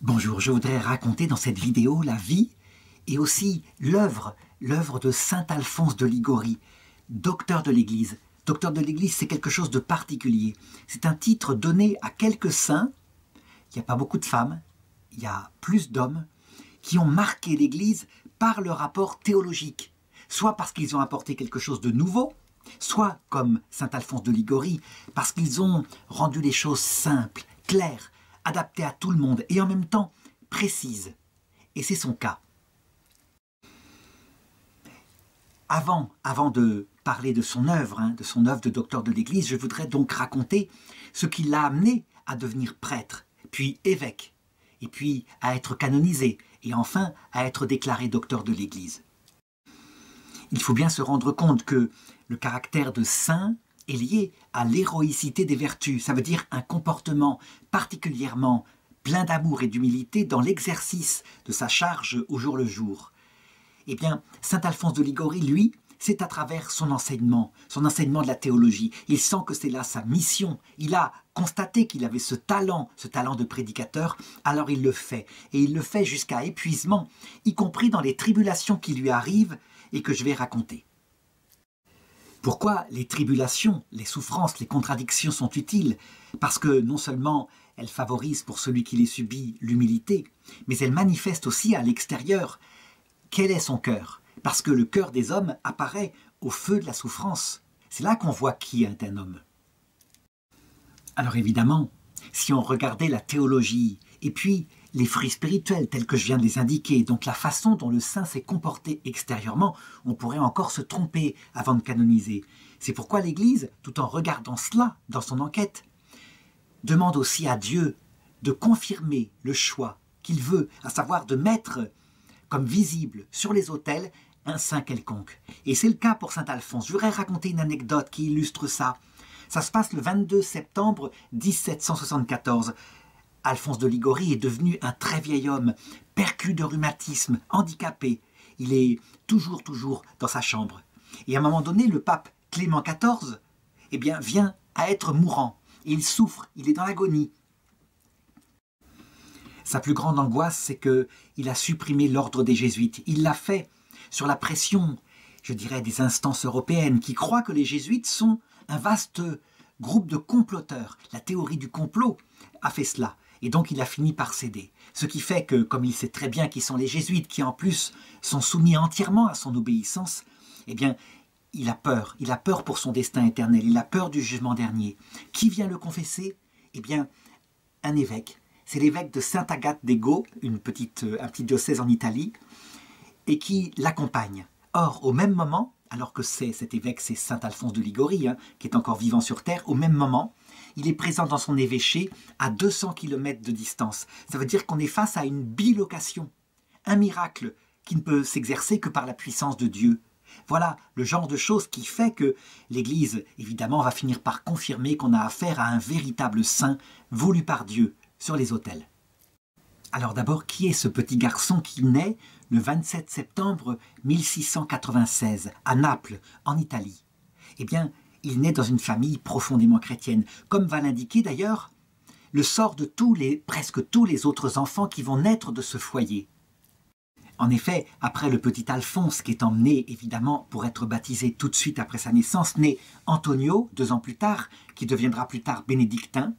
Bonjour, je voudrais raconter dans cette vidéo la vie et aussi l'œuvre de saint Alphonse de Liguori, docteur de l'Église. Docteur de l'Église, c'est quelque chose de particulier. C'est un titre donné à quelques saints. Il n'y a pas beaucoup de femmes, il y a plus d'hommes qui ont marqué l'Église par leur rapport théologique, soit parce qu'ils ont apporté quelque chose de nouveau, soit comme saint Alphonse de Liguori, parce qu'ils ont rendu les choses simples, claires, adaptées à tout le monde et en même temps précises. Et c'est son cas. Avant de parler de son œuvre de docteur de l'Église, je voudrais donc raconter ce qui l'a amené à devenir prêtre, puis évêque, et puis à être canonisé, et enfin à être déclaré docteur de l'Église. Il faut bien se rendre compte que le caractère de saint est lié à l'héroïcité des vertus. Ça veut dire un comportement particulièrement plein d'amour et d'humilité dans l'exercice de sa charge au jour le jour. Eh bien, saint Alphonse de Liguori, lui, c'est à travers son enseignement de la théologie. Il sent que c'est là sa mission. Il a constaté qu'il avait ce talent de prédicateur, alors il le fait. Et il le fait jusqu'à épuisement, y compris dans les tribulations qui lui arrivent et que je vais raconter. Pourquoi les tribulations, les souffrances, les contradictions sont utiles? Parce que non seulement elles favorisent pour celui qui les subit l'humilité, mais elles manifestent aussi à l'extérieur quel est son cœur. Parce que le cœur des hommes apparaît au feu de la souffrance. C'est là qu'on voit qui est un homme. Alors évidemment, si on regardait la théologie et puis les fruits spirituels tels que je viens de les indiquer, donc la façon dont le saint s'est comporté extérieurement, on pourrait encore se tromper avant de canoniser. C'est pourquoi l'Église, tout en regardant cela dans son enquête, demande aussi à Dieu de confirmer le choix qu'il veut, à savoir de mettre comme visible sur les autels un saint quelconque. Et c'est le cas pour saint Alphonse. Je voudrais raconter une anecdote qui illustre ça. Ça se passe le 22 septembre 1774. Alphonse de Liguori est devenu un très vieil homme, perclus de rhumatisme, handicapé. Il est toujours dans sa chambre. Et à un moment donné, le pape Clément XIV vient à être mourant. Et il souffre, il est dans l'agonie. Sa plus grande angoisse, c'est qu'il a supprimé l'ordre des jésuites. Il l'a fait sur la pression, je dirais, des instances européennes qui croient que les jésuites sont un vaste groupe de comploteurs. La théorie du complot a fait cela. Et donc il a fini par céder. Ce qui fait que, comme il sait très bien qui sont les jésuites, qui en plus sont soumis entièrement à son obéissance, eh bien, il a peur. Il a peur pour son destin éternel. Il a peur du jugement dernier. Qui vient le confesser? Eh bien, un évêque. C'est l'évêque de Sainte-Agathe-des-Gaux, un petit diocèse en Italie, et qui l'accompagne. Or, au même moment, alors que cet évêque, c'est saint Alphonse de Liguori, qui est encore vivant sur terre, au même moment, il est présent dans son évêché à 200 km de distance. Ça veut dire qu'on est face à une bilocation, un miracle qui ne peut s'exercer que par la puissance de Dieu. Voilà le genre de choses qui fait que l'Église, évidemment, va finir par confirmer qu'on a affaire à un véritable saint voulu par Dieu sur les autels. Alors d'abord, qui est ce petit garçon qui naît le 27 septembre 1696 à Naples, en Italie? Eh bien, il naît dans une famille profondément chrétienne, comme va l'indiquer d'ailleurs le sort de presque tous les autres enfants qui vont naître de ce foyer. En effet, après le petit Alphonse qui est emmené évidemment pour être baptisé tout de suite après sa naissance, naît Antonio, 2 ans plus tard, qui deviendra plus tard bénédictin.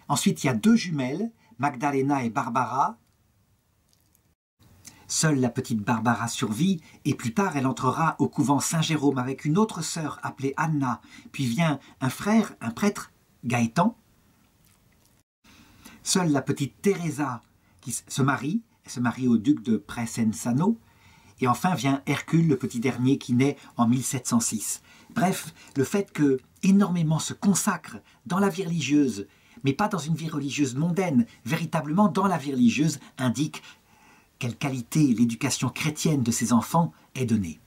Ensuite, il y a 2 jumelles, Magdalena et Barbara. Seule la petite Barbara survit et plus tard elle entrera au couvent Saint-Jérôme avec une autre sœur appelée Anna. Puis vient un frère, un prêtre, Gaëtan. Seule la petite Teresa qui se marie au duc de Presenzano. Et enfin vient Hercule, le petit dernier qui naît en 1706. Bref, le fait que énormément se consacrent dans la vie religieuse, mais pas dans une vie religieuse mondaine, véritablement dans la vie religieuse, indique quelle qualité l'éducation chrétienne de ses enfants est donnée.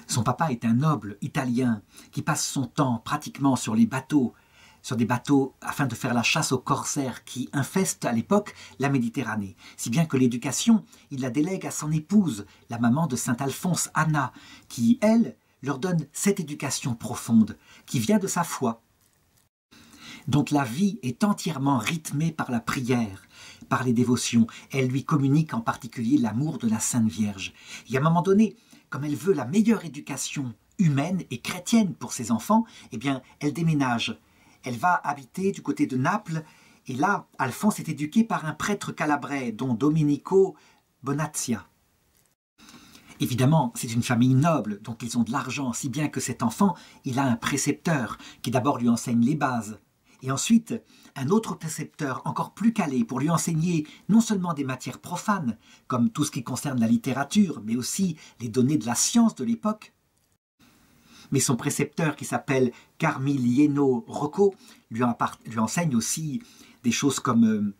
Son papa est un noble italien qui passe son temps pratiquement sur des bateaux afin de faire la chasse aux corsaires qui infestent à l'époque la Méditerranée. Si bien que l'éducation, il la délègue à son épouse, la maman de saint Alphonse, Anna, qui, elle, leur donne cette éducation profonde, qui vient de sa foi. Donc la vie est entièrement rythmée par la prière, par les dévotions. Elle lui communique en particulier l'amour de la Sainte Vierge. Et à un moment donné, comme elle veut la meilleure éducation humaine et chrétienne pour ses enfants, eh bien, elle déménage. Elle va habiter du côté de Naples, et là, Alphonse est éduqué par un prêtre calabrais, dont Domenico Bonazzia. Évidemment, c'est une famille noble, donc ils ont de l'argent, si bien que cet enfant, il a un précepteur qui d'abord lui enseigne les bases, et ensuite un autre précepteur encore plus calé pour lui enseigner non seulement des matières profanes, comme tout ce qui concerne la littérature, mais aussi les données de la science de l'époque. Mais son précepteur, qui s'appelle Carmilieno Rocco, lui enseigne aussi des choses comme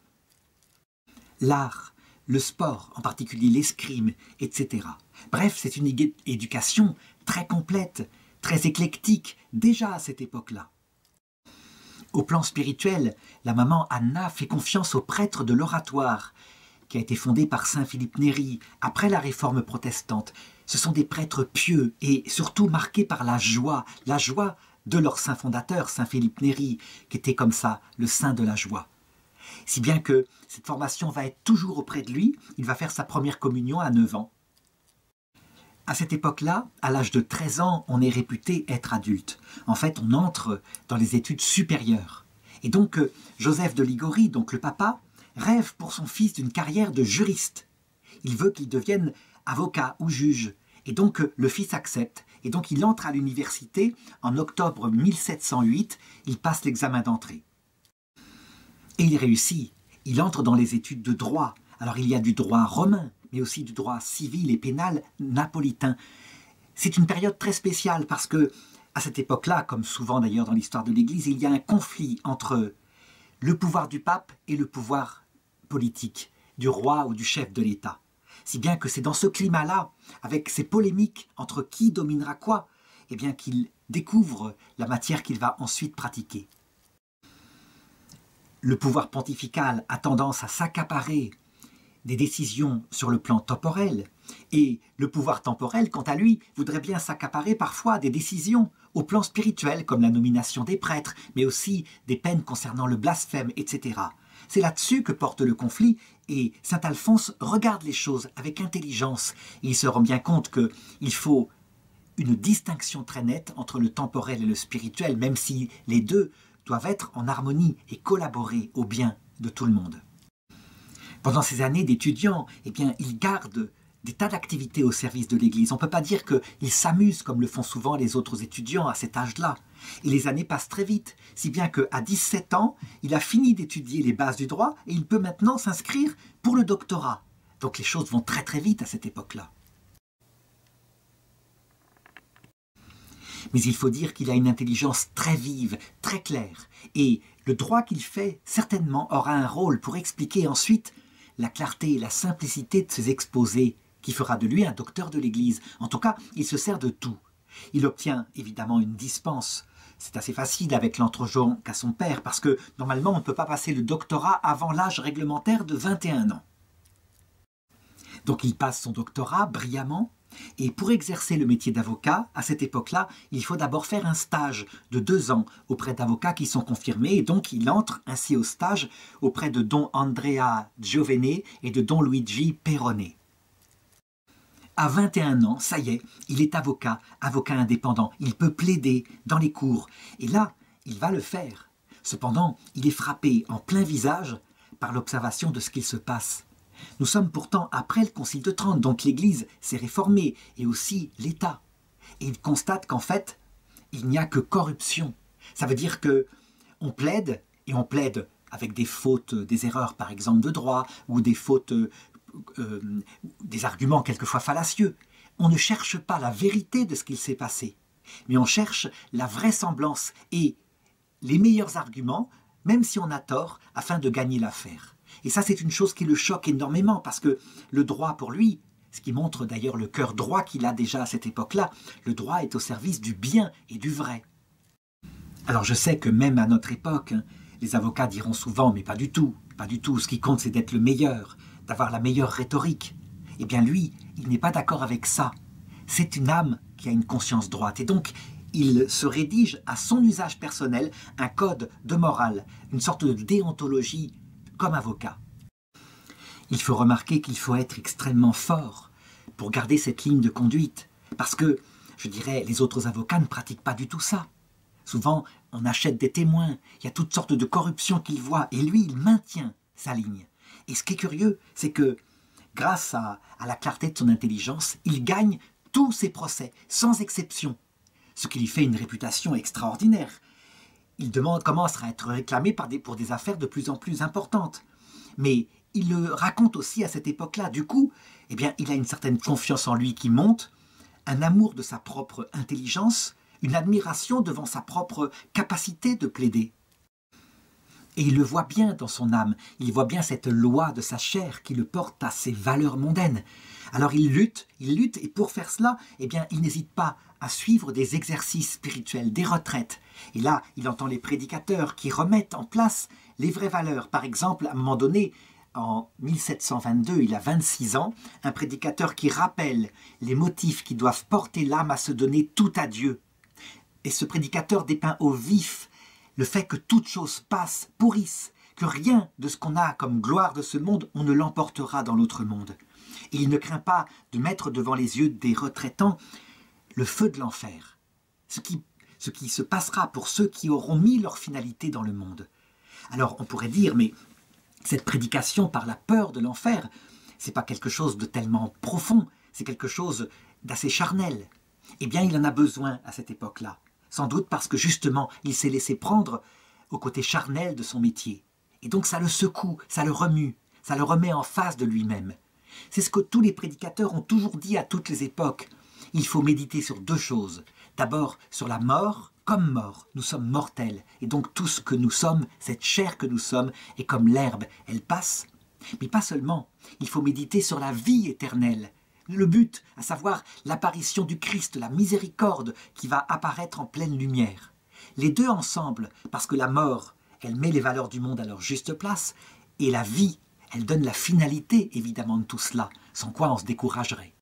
l'art, le sport, en particulier l'escrime, etc. Bref, c'est une éducation très complète, très éclectique, déjà à cette époque-là. Au plan spirituel, la maman Anna fait confiance aux prêtres de l'Oratoire, qui a été fondé par saint Philippe Néri après la réforme protestante. Ce sont des prêtres pieux et surtout marqués par la joie de leur saint fondateur, saint Philippe Néri, qui était comme ça, le saint de la joie. Si bien que cette formation va être toujours auprès de lui, il va faire sa première communion à 9 ans. À cette époque-là, à l'âge de 13 ans, on est réputé être adulte. En fait, on entre dans les études supérieures. Et donc, Joseph de Ligorie, donc le papa, rêve pour son fils d'une carrière de juriste. Il veut qu'il devienne avocat ou juge. Et donc, le fils accepte. Et donc, il entre à l'université en octobre 1708. Il passe l'examen d'entrée. Et il réussit. Il entre dans les études de droit. Alors, il y a du droit romain, mais aussi du droit civil et pénal napolitain. C'est une période très spéciale parce que, à cette époque-là, comme souvent d'ailleurs dans l'histoire de l'Église, il y a un conflit entre le pouvoir du pape et le pouvoir politique, du roi ou du chef de l'État. Si bien que c'est dans ce climat-là, avec ces polémiques entre qui dominera quoi, eh bien qu'il découvre la matière qu'il va ensuite pratiquer. Le pouvoir pontifical a tendance à s'accaparer des décisions sur le plan temporel, et le pouvoir temporel, quant à lui, voudrait bien s'accaparer parfois des décisions au plan spirituel, comme la nomination des prêtres, mais aussi des peines concernant le blasphème, etc. C'est là-dessus que porte le conflit, et saint Alphonse regarde les choses avec intelligence. Il se rend bien compte qu'il faut une distinction très nette entre le temporel et le spirituel, même si les deux doivent être en harmonie et collaborer au bien de tout le monde. Pendant ces années d'étudiant, eh bien, il garde des tas d'activités au service de l'Église. On ne peut pas dire qu'il s'amuse comme le font souvent les autres étudiants à cet âge-là. Et les années passent très vite, si bien qu'à 17 ans, il a fini d'étudier les bases du droit et il peut maintenant s'inscrire pour le doctorat. Donc les choses vont très très vite à cette époque-là. Mais il faut dire qu'il a une intelligence très vive, très claire. Et le droit qu'il fait, certainement, aura un rôle pour expliquer ensuite la clarté et la simplicité de ses exposés, qui fera de lui un docteur de l'Église. En tout cas, il se sert de tout. Il obtient évidemment une dispense. C'est assez facile avec l'entregent qu'a son père, parce que normalement, on ne peut pas passer le doctorat avant l'âge réglementaire de 21 ans. Donc il passe son doctorat brillamment, et pour exercer le métier d'avocat, à cette époque-là, il faut d'abord faire un stage de 2 ans auprès d'avocats qui sont confirmés, et donc il entre ainsi au stage auprès de don Andrea Giovene et de don Luigi Perrone. À 21 ans, ça y est, il est avocat indépendant, il peut plaider dans les cours, et là, il va le faire. Cependant, il est frappé en plein visage par l'observation de ce qu'il se passe. Nous sommes pourtant après le Concile de Trente, donc l'Église s'est réformée, et aussi l'État. Et il constate qu'en fait, il n'y a que corruption. Ça veut dire qu'on plaide, et on plaide avec des fautes, des erreurs par exemple de droit, ou des fautes, des arguments quelquefois fallacieux. On ne cherche pas la vérité de ce qu'il s'est passé, mais on cherche la vraisemblance et les meilleurs arguments, même si on a tort, afin de gagner l'affaire. Et ça, c'est une chose qui le choque énormément, parce que le droit, pour lui, ce qui montre d'ailleurs le cœur droit qu'il a déjà à cette époque-là, le droit est au service du bien et du vrai. Alors je sais que même à notre époque, les avocats diront souvent, mais pas du tout, ce qui compte c'est d'être le meilleur, d'avoir la meilleure rhétorique. Eh bien lui, il n'est pas d'accord avec ça. C'est une âme qui a une conscience droite, et donc il se rédige à son usage personnel un code de morale, une sorte de déontologie comme avocat. Il faut remarquer qu'il faut être extrêmement fort pour garder cette ligne de conduite, parce que, je dirais, les autres avocats ne pratiquent pas du tout ça. Souvent, on achète des témoins, il y a toutes sortes de corruptions qu'il voit, et lui, il maintient sa ligne. Et ce qui est curieux, c'est que, grâce à la clarté de son intelligence, il gagne tous ses procès, sans exception, ce qui lui fait une réputation extraordinaire. Il commence à être réclamé pour des affaires de plus en plus importantes. Mais il le raconte aussi à cette époque-là. Du coup, eh bien, il a une certaine confiance en lui qui monte, un amour de sa propre intelligence, une admiration devant sa propre capacité de plaider. Et il le voit bien dans son âme, il voit bien cette loi de sa chair qui le porte à ses valeurs mondaines. Alors il lutte, et pour faire cela, eh bien, il n'hésite pas à suivre des exercices spirituels, des retraites. Et là, il entend les prédicateurs qui remettent en place les vraies valeurs. Par exemple, à un moment donné, en 1722, il a 26 ans, un prédicateur qui rappelle les motifs qui doivent porter l'âme à se donner tout à Dieu. Et ce prédicateur dépeint au vif le fait que toute chose passe, pourrisse, que rien de ce qu'on a comme gloire de ce monde, on ne l'emportera dans l'autre monde. Et il ne craint pas de mettre devant les yeux des retraitants le feu de l'enfer, ce qui se passera pour ceux qui auront mis leur finalité dans le monde. Alors on pourrait dire, mais cette prédication par la peur de l'enfer, c'est pas quelque chose de tellement profond, c'est quelque chose d'assez charnel. Eh bien, il en a besoin à cette époque-là. Sans doute parce que justement, il s'est laissé prendre au côté charnel de son métier. Et donc ça le secoue, ça le remue, ça le remet en face de lui-même. C'est ce que tous les prédicateurs ont toujours dit à toutes les époques. Il faut méditer sur deux choses. D'abord, sur la mort comme mort. Nous sommes mortels. Et donc tout ce que nous sommes, cette chair que nous sommes, est comme l'herbe. Elle passe. Mais pas seulement. Il faut méditer sur la vie éternelle. Le but, à savoir l'apparition du Christ, la miséricorde qui va apparaître en pleine lumière. Les deux ensemble, parce que la mort, elle met les valeurs du monde à leur juste place, et la vie, elle donne la finalité, évidemment, de tout cela, sans quoi on se découragerait.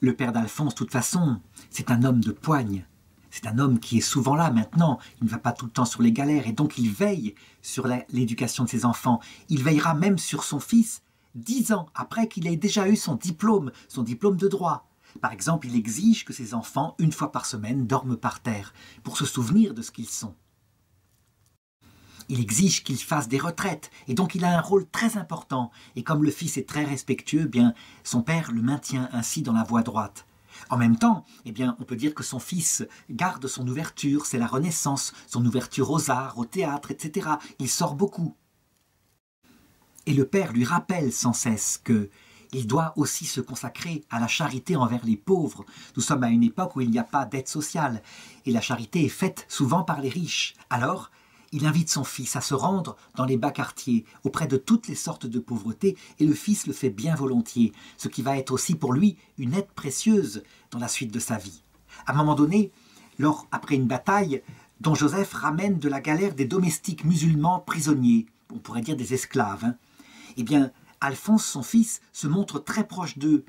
Le père d'Alphonse, de toute façon, c'est un homme de poigne. C'est un homme qui est souvent là maintenant, il ne va pas tout le temps sur les galères, et donc il veille sur l'éducation de ses enfants. Il veillera même sur son fils, 10 ans après qu'il ait déjà eu son diplôme de droit. Par exemple, il exige que ses enfants, une fois par semaine, dorment par terre, pour se souvenir de ce qu'ils sont. Il exige qu'ils fassent des retraites, et donc il a un rôle très important. Et comme le fils est très respectueux, bien, son père le maintient ainsi dans la voie droite. En même temps, eh bien, on peut dire que son fils garde son ouverture, c'est la Renaissance, son ouverture aux arts, au théâtre, etc. Il sort beaucoup. Et le père lui rappelle sans cesse qu'il doit aussi se consacrer à la charité envers les pauvres. Nous sommes à une époque où il n'y a pas d'aide sociale, et la charité est faite souvent par les riches. Alors, il invite son fils à se rendre dans les bas quartiers, auprès de toutes les sortes de pauvreté, et le fils le fait bien volontiers, ce qui va être aussi pour lui une aide précieuse dans la suite de sa vie. À un moment donné, après une bataille, Don Joseph ramène de la galère des domestiques musulmans prisonniers, on pourrait dire des esclaves. Eh bien, Alphonse, son fils, se montre très proche d'eux.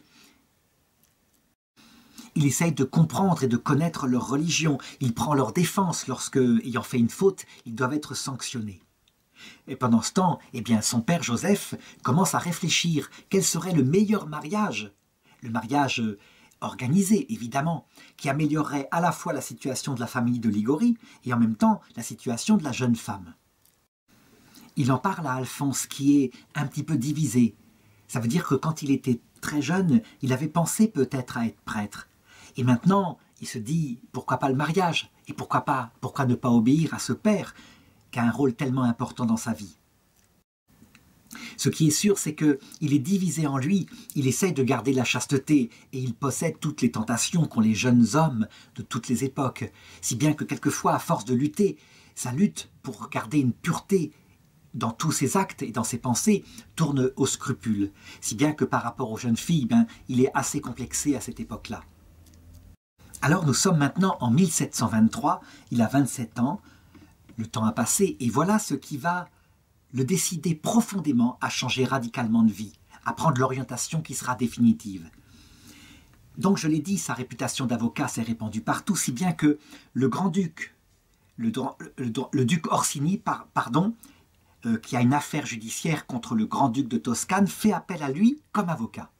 Il essaye de comprendre et de connaître leur religion. Il prend leur défense lorsque, ayant fait une faute, ils doivent être sanctionnés. Et pendant ce temps, eh bien, son père Joseph commence à réfléchir quel serait le meilleur mariage. Le mariage organisé, évidemment, qui améliorerait à la fois la situation de la famille de Liguori et en même temps la situation de la jeune femme. Il en parle à Alphonse qui est un petit peu divisé. Ça veut dire que quand il était très jeune, il avait pensé peut-être à être prêtre. Et maintenant, il se dit, pourquoi pas le mariage? Et pourquoi ne pas obéir à ce père qui a un rôle tellement important dans sa vie? Ce qui est sûr, c'est qu'il est divisé en lui, il essaye de garder la chasteté et il possède toutes les tentations qu'ont les jeunes hommes de toutes les époques, si bien que quelquefois, à force de lutter, sa lutte pour garder une pureté dans tous ses actes et dans ses pensées, tourne au scrupule, si bien que par rapport aux jeunes filles, il est assez complexé à cette époque-là. Alors nous sommes maintenant en 1723, il a 27 ans, le temps a passé, et voilà ce qui va le décider profondément à changer radicalement de vie, à prendre l'orientation qui sera définitive. Donc je l'ai dit, sa réputation d'avocat s'est répandue partout, si bien que le grand-duc, le duc Orsini, qui a une affaire judiciaire contre le grand-duc de Toscane, fait appel à lui comme avocat.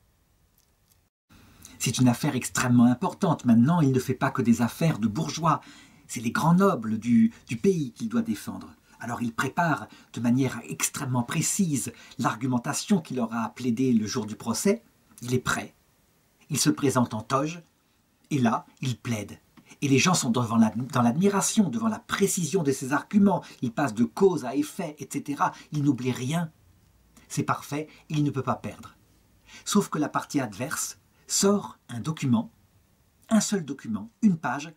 C'est une affaire extrêmement importante. Maintenant, il ne fait pas que des affaires de bourgeois. C'est les grands nobles du pays qu'il doit défendre. Alors il prépare de manière extrêmement précise l'argumentation qu'il aura à plaider le jour du procès. Il est prêt. Il se présente en toge. Et là, il plaide. Et les gens sont dans l'admiration, devant la précision de ses arguments. Il passe de cause à effet, etc. Il n'oublie rien. C'est parfait, il ne peut pas perdre. Sauf que la partie adverse sort un document, un seul document, une page,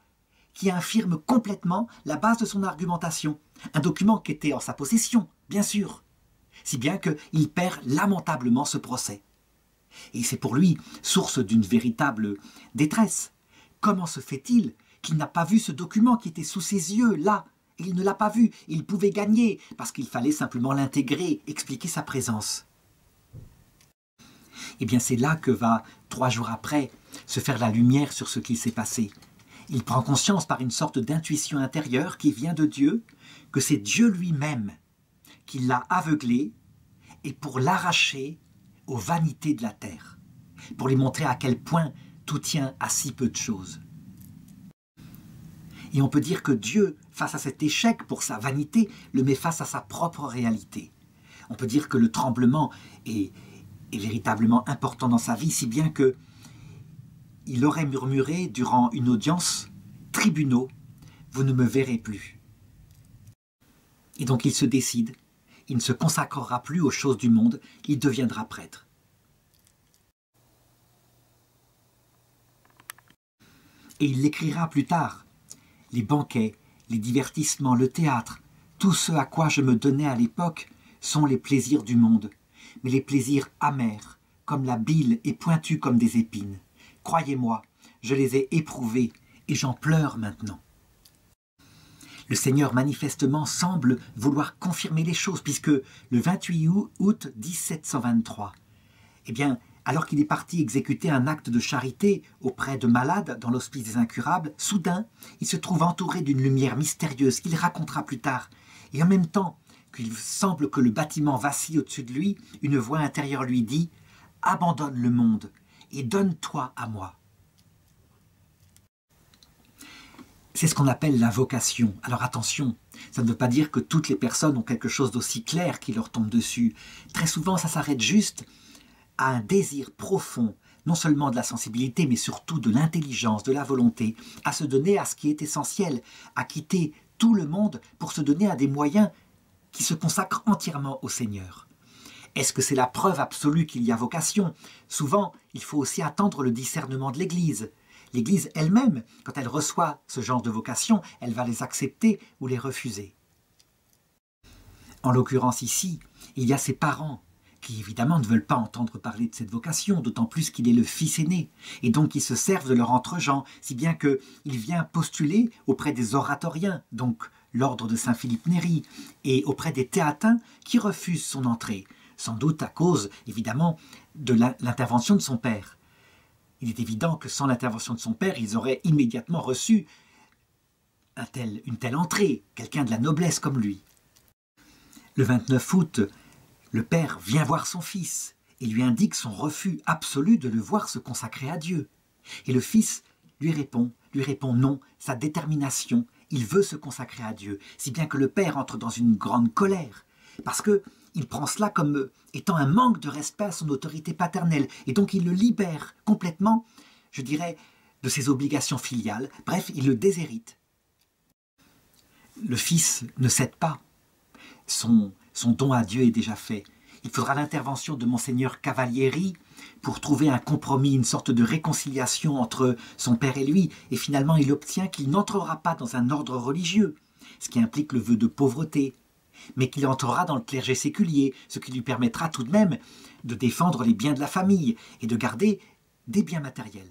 qui infirme complètement la base de son argumentation. Un document qui était en sa possession, bien sûr. Si bien qu'il perd lamentablement ce procès. Et c'est pour lui source d'une véritable détresse. Comment se fait-il qu'il n'a pas vu ce document qui était sous ses yeux, là? Il ne l'a pas vu, il pouvait gagner, parce qu'il fallait simplement l'intégrer, expliquer sa présence. Eh bien c'est là que va, 3 jours après, se faire la lumière sur ce qui s'est passé. Il prend conscience par une sorte d'intuition intérieure qui vient de Dieu, que c'est Dieu lui-même qui l'a aveuglé, et pour l'arracher aux vanités de la terre, pour lui montrer à quel point tout tient à si peu de choses. Et on peut dire que Dieu, face à cet échec pour sa vanité, le met face à sa propre réalité. On peut dire que le tremblement est véritablement important dans sa vie, si bien que il aurait murmuré durant une audience « Tribunaux, vous ne me verrez plus ». Et donc il se décide, il ne se consacrera plus aux choses du monde, il deviendra prêtre. Et il l'écrira plus tard. Les banquets, les divertissements, le théâtre, tout ce à quoi je me donnais à l'époque sont les plaisirs du monde, mais les plaisirs amers, comme la bile et pointus comme des épines. Croyez-moi, je les ai éprouvés et j'en pleure maintenant. Le Seigneur manifestement semble vouloir confirmer les choses, puisque le 28 août 1723, eh bien, alors qu'il est parti exécuter un acte de charité auprès de malades dans l'hospice des incurables, soudain, il se trouve entouré d'une lumière mystérieuse qu'il racontera plus tard. Et en même temps qu'il semble que le bâtiment vacille au-dessus de lui, une voix intérieure lui dit « Abandonne le monde et donne-toi à moi ». C'est ce qu'on appelle la vocation. Alors attention, ça ne veut pas dire que toutes les personnes ont quelque chose d'aussi clair qui leur tombe dessus. Très souvent, ça s'arrête juste à un désir profond, non seulement de la sensibilité, mais surtout de l'intelligence, de la volonté, à se donner à ce qui est essentiel, à quitter tout le monde pour se donner à des moyens qui se consacrent entièrement au Seigneur. Est-ce que c'est la preuve absolue qu'il y a vocation? Souvent, il faut aussi attendre le discernement de l'Église. L'Église elle-même, quand elle reçoit ce genre de vocation, elle va les accepter ou les refuser. En l'occurrence ici, il y a ses parents qui évidemment ne veulent pas entendre parler de cette vocation, d'autant plus qu'il est le fils aîné, et donc ils se servent de leur entre-gens, si bien qu'il vient postuler auprès des oratoriens, donc l'ordre de Saint-Philippe Néri, et auprès des théatins qui refusent son entrée, sans doute à cause, évidemment, de l'intervention de son père. Il est évident que sans l'intervention de son père, ils auraient immédiatement reçu une telle entrée, quelqu'un de la noblesse comme lui. Le 29 août, le père vient voir son fils et lui indique son refus absolu de le voir se consacrer à Dieu. Et le fils lui répond non, sa détermination, il veut se consacrer à Dieu, si bien que le père entre dans une grande colère, parce qu'il prend cela comme étant un manque de respect à son autorité paternelle, et donc il le libère complètement, je dirais, de ses obligations filiales, bref, il le déshérite. Le fils ne cède pas. Son don à Dieu est déjà fait. Il faudra l'intervention de Monseigneur Cavalieri pour trouver un compromis, une sorte de réconciliation entre son père et lui, et finalement il obtient qu'il n'entrera pas dans un ordre religieux, ce qui implique le vœu de pauvreté, mais qu'il entrera dans le clergé séculier, ce qui lui permettra tout de même de défendre les biens de la famille et de garder des biens matériels.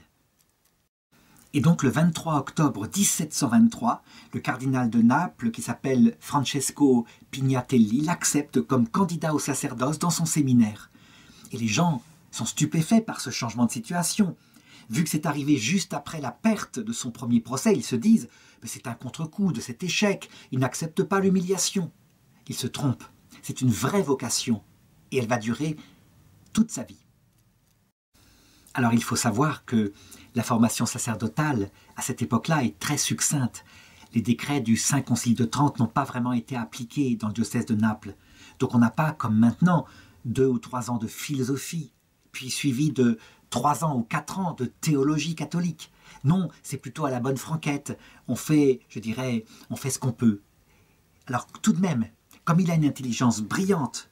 Et donc le 23 octobre 1723, le cardinal de Naples, qui s'appelle Francesco Pignatelli, l'accepte comme candidat au sacerdoce dans son séminaire. Et les gens sont stupéfaits par ce changement de situation. Vu que c'est arrivé juste après la perte de son premier procès, ils se disent « c'est un contre-coup de cet échec, il n'accepte pas l'humiliation ». Ils se trompent. C'est une vraie vocation et elle va durer toute sa vie. Alors il faut savoir que la formation sacerdotale à cette époque-là est très succincte. Les décrets du Saint Concile de Trente n'ont pas vraiment été appliqués dans le diocèse de Naples. Donc on n'a pas, comme maintenant, 2 ou 3 ans de philosophie, puis suivi de 3 ans ou 4 ans de théologie catholique. Non, c'est plutôt à la bonne franquette. On fait, je dirais, on fait ce qu'on peut. Alors tout de même, comme il a une intelligence brillante,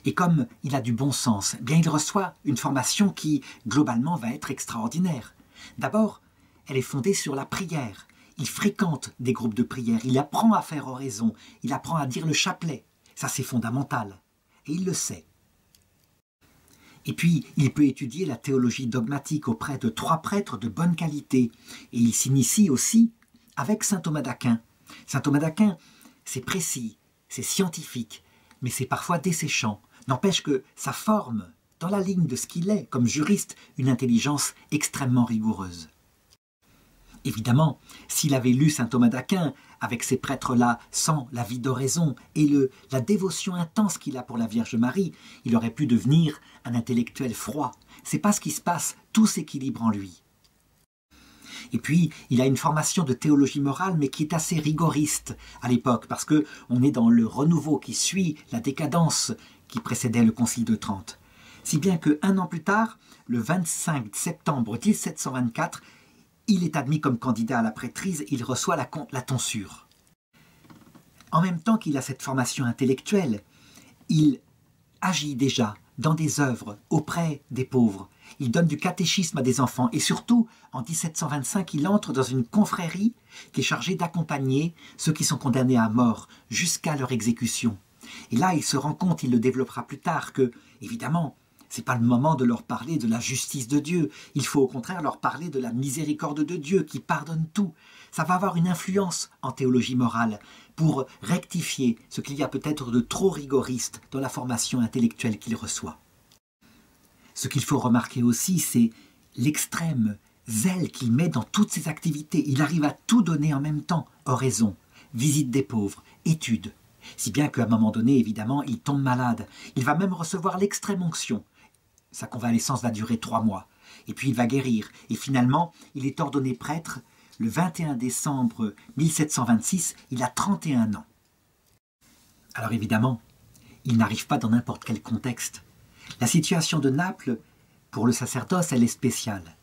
et comme il a du bon sens, bien il reçoit une formation qui, globalement, va être extraordinaire. D'abord, elle est fondée sur la prière. Il fréquente des groupes de prière, il apprend à faire oraison, il apprend à dire le chapelet. Ça, c'est fondamental. Et il le sait. Et puis, il peut étudier la théologie dogmatique auprès de 3 prêtres de bonne qualité. Et il s'initie aussi avec saint Thomas d'Aquin. Saint Thomas d'Aquin, c'est précis, c'est scientifique, mais c'est parfois desséchant. N'empêche que ça forme, dans la ligne de ce qu'il est, comme juriste, une intelligence extrêmement rigoureuse. Évidemment, s'il avait lu saint Thomas d'Aquin, avec ces prêtres-là, sans la vie d'oraison et la dévotion intense qu'il a pour la Vierge Marie, il aurait pu devenir un intellectuel froid. C'est pas ce qui se passe, tout s'équilibre en lui. Et puis, il a une formation de théologie morale, mais qui est assez rigoriste à l'époque, parce qu'on est dans le renouveau qui suit la décadence qui précédait le Concile de Trente. Si bien qu'un an plus tard, le 25 septembre 1724, il est admis comme candidat à la prêtrise, il reçoit la tonsure. En même temps qu'il a cette formation intellectuelle, il agit déjà dans des œuvres auprès des pauvres. Il donne du catéchisme à des enfants et surtout, en 1725, il entre dans une confrérie qui est chargée d'accompagner ceux qui sont condamnés à mort jusqu'à leur exécution. Et là, il se rend compte, il le développera plus tard, que, évidemment, ce n'est pas le moment de leur parler de la justice de Dieu. Il faut au contraire leur parler de la miséricorde de Dieu qui pardonne tout. Ça va avoir une influence en théologie morale pour rectifier ce qu'il y a peut-être de trop rigoriste dans la formation intellectuelle qu'il reçoit. Ce qu'il faut remarquer aussi, c'est l'extrême zèle qu'il met dans toutes ses activités. Il arrive à tout donner en même temps. Oraison, visite des pauvres, études. Si bien qu'à un moment donné, évidemment, il tombe malade. Il va même recevoir l'extrême onction. Sa convalescence va durer 3 mois. Et puis il va guérir. Et finalement, il est ordonné prêtre le 21 décembre 1726. Il a 31 ans. Alors évidemment, il n'arrive pas dans n'importe quel contexte. La situation de Naples, pour le sacerdoce, elle est spéciale.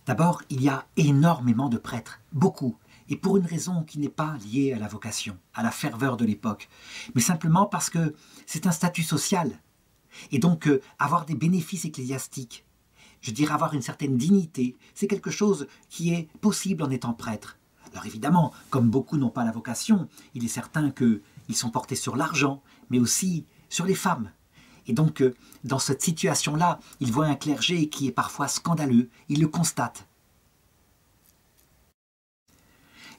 D'abord, il y a énormément de prêtres, beaucoup, et pour une raison qui n'est pas liée à la vocation, à la ferveur de l'époque, mais simplement parce que c'est un statut social. Et donc, avoir des bénéfices ecclésiastiques, je dirais avoir une certaine dignité, c'est quelque chose qui est possible en étant prêtre. Alors évidemment, comme beaucoup n'ont pas la vocation, il est certain qu'ils sont portés sur l'argent, mais aussi sur les femmes. Et donc, dans cette situation-là, il voit un clergé qui est parfois scandaleux, il le constate.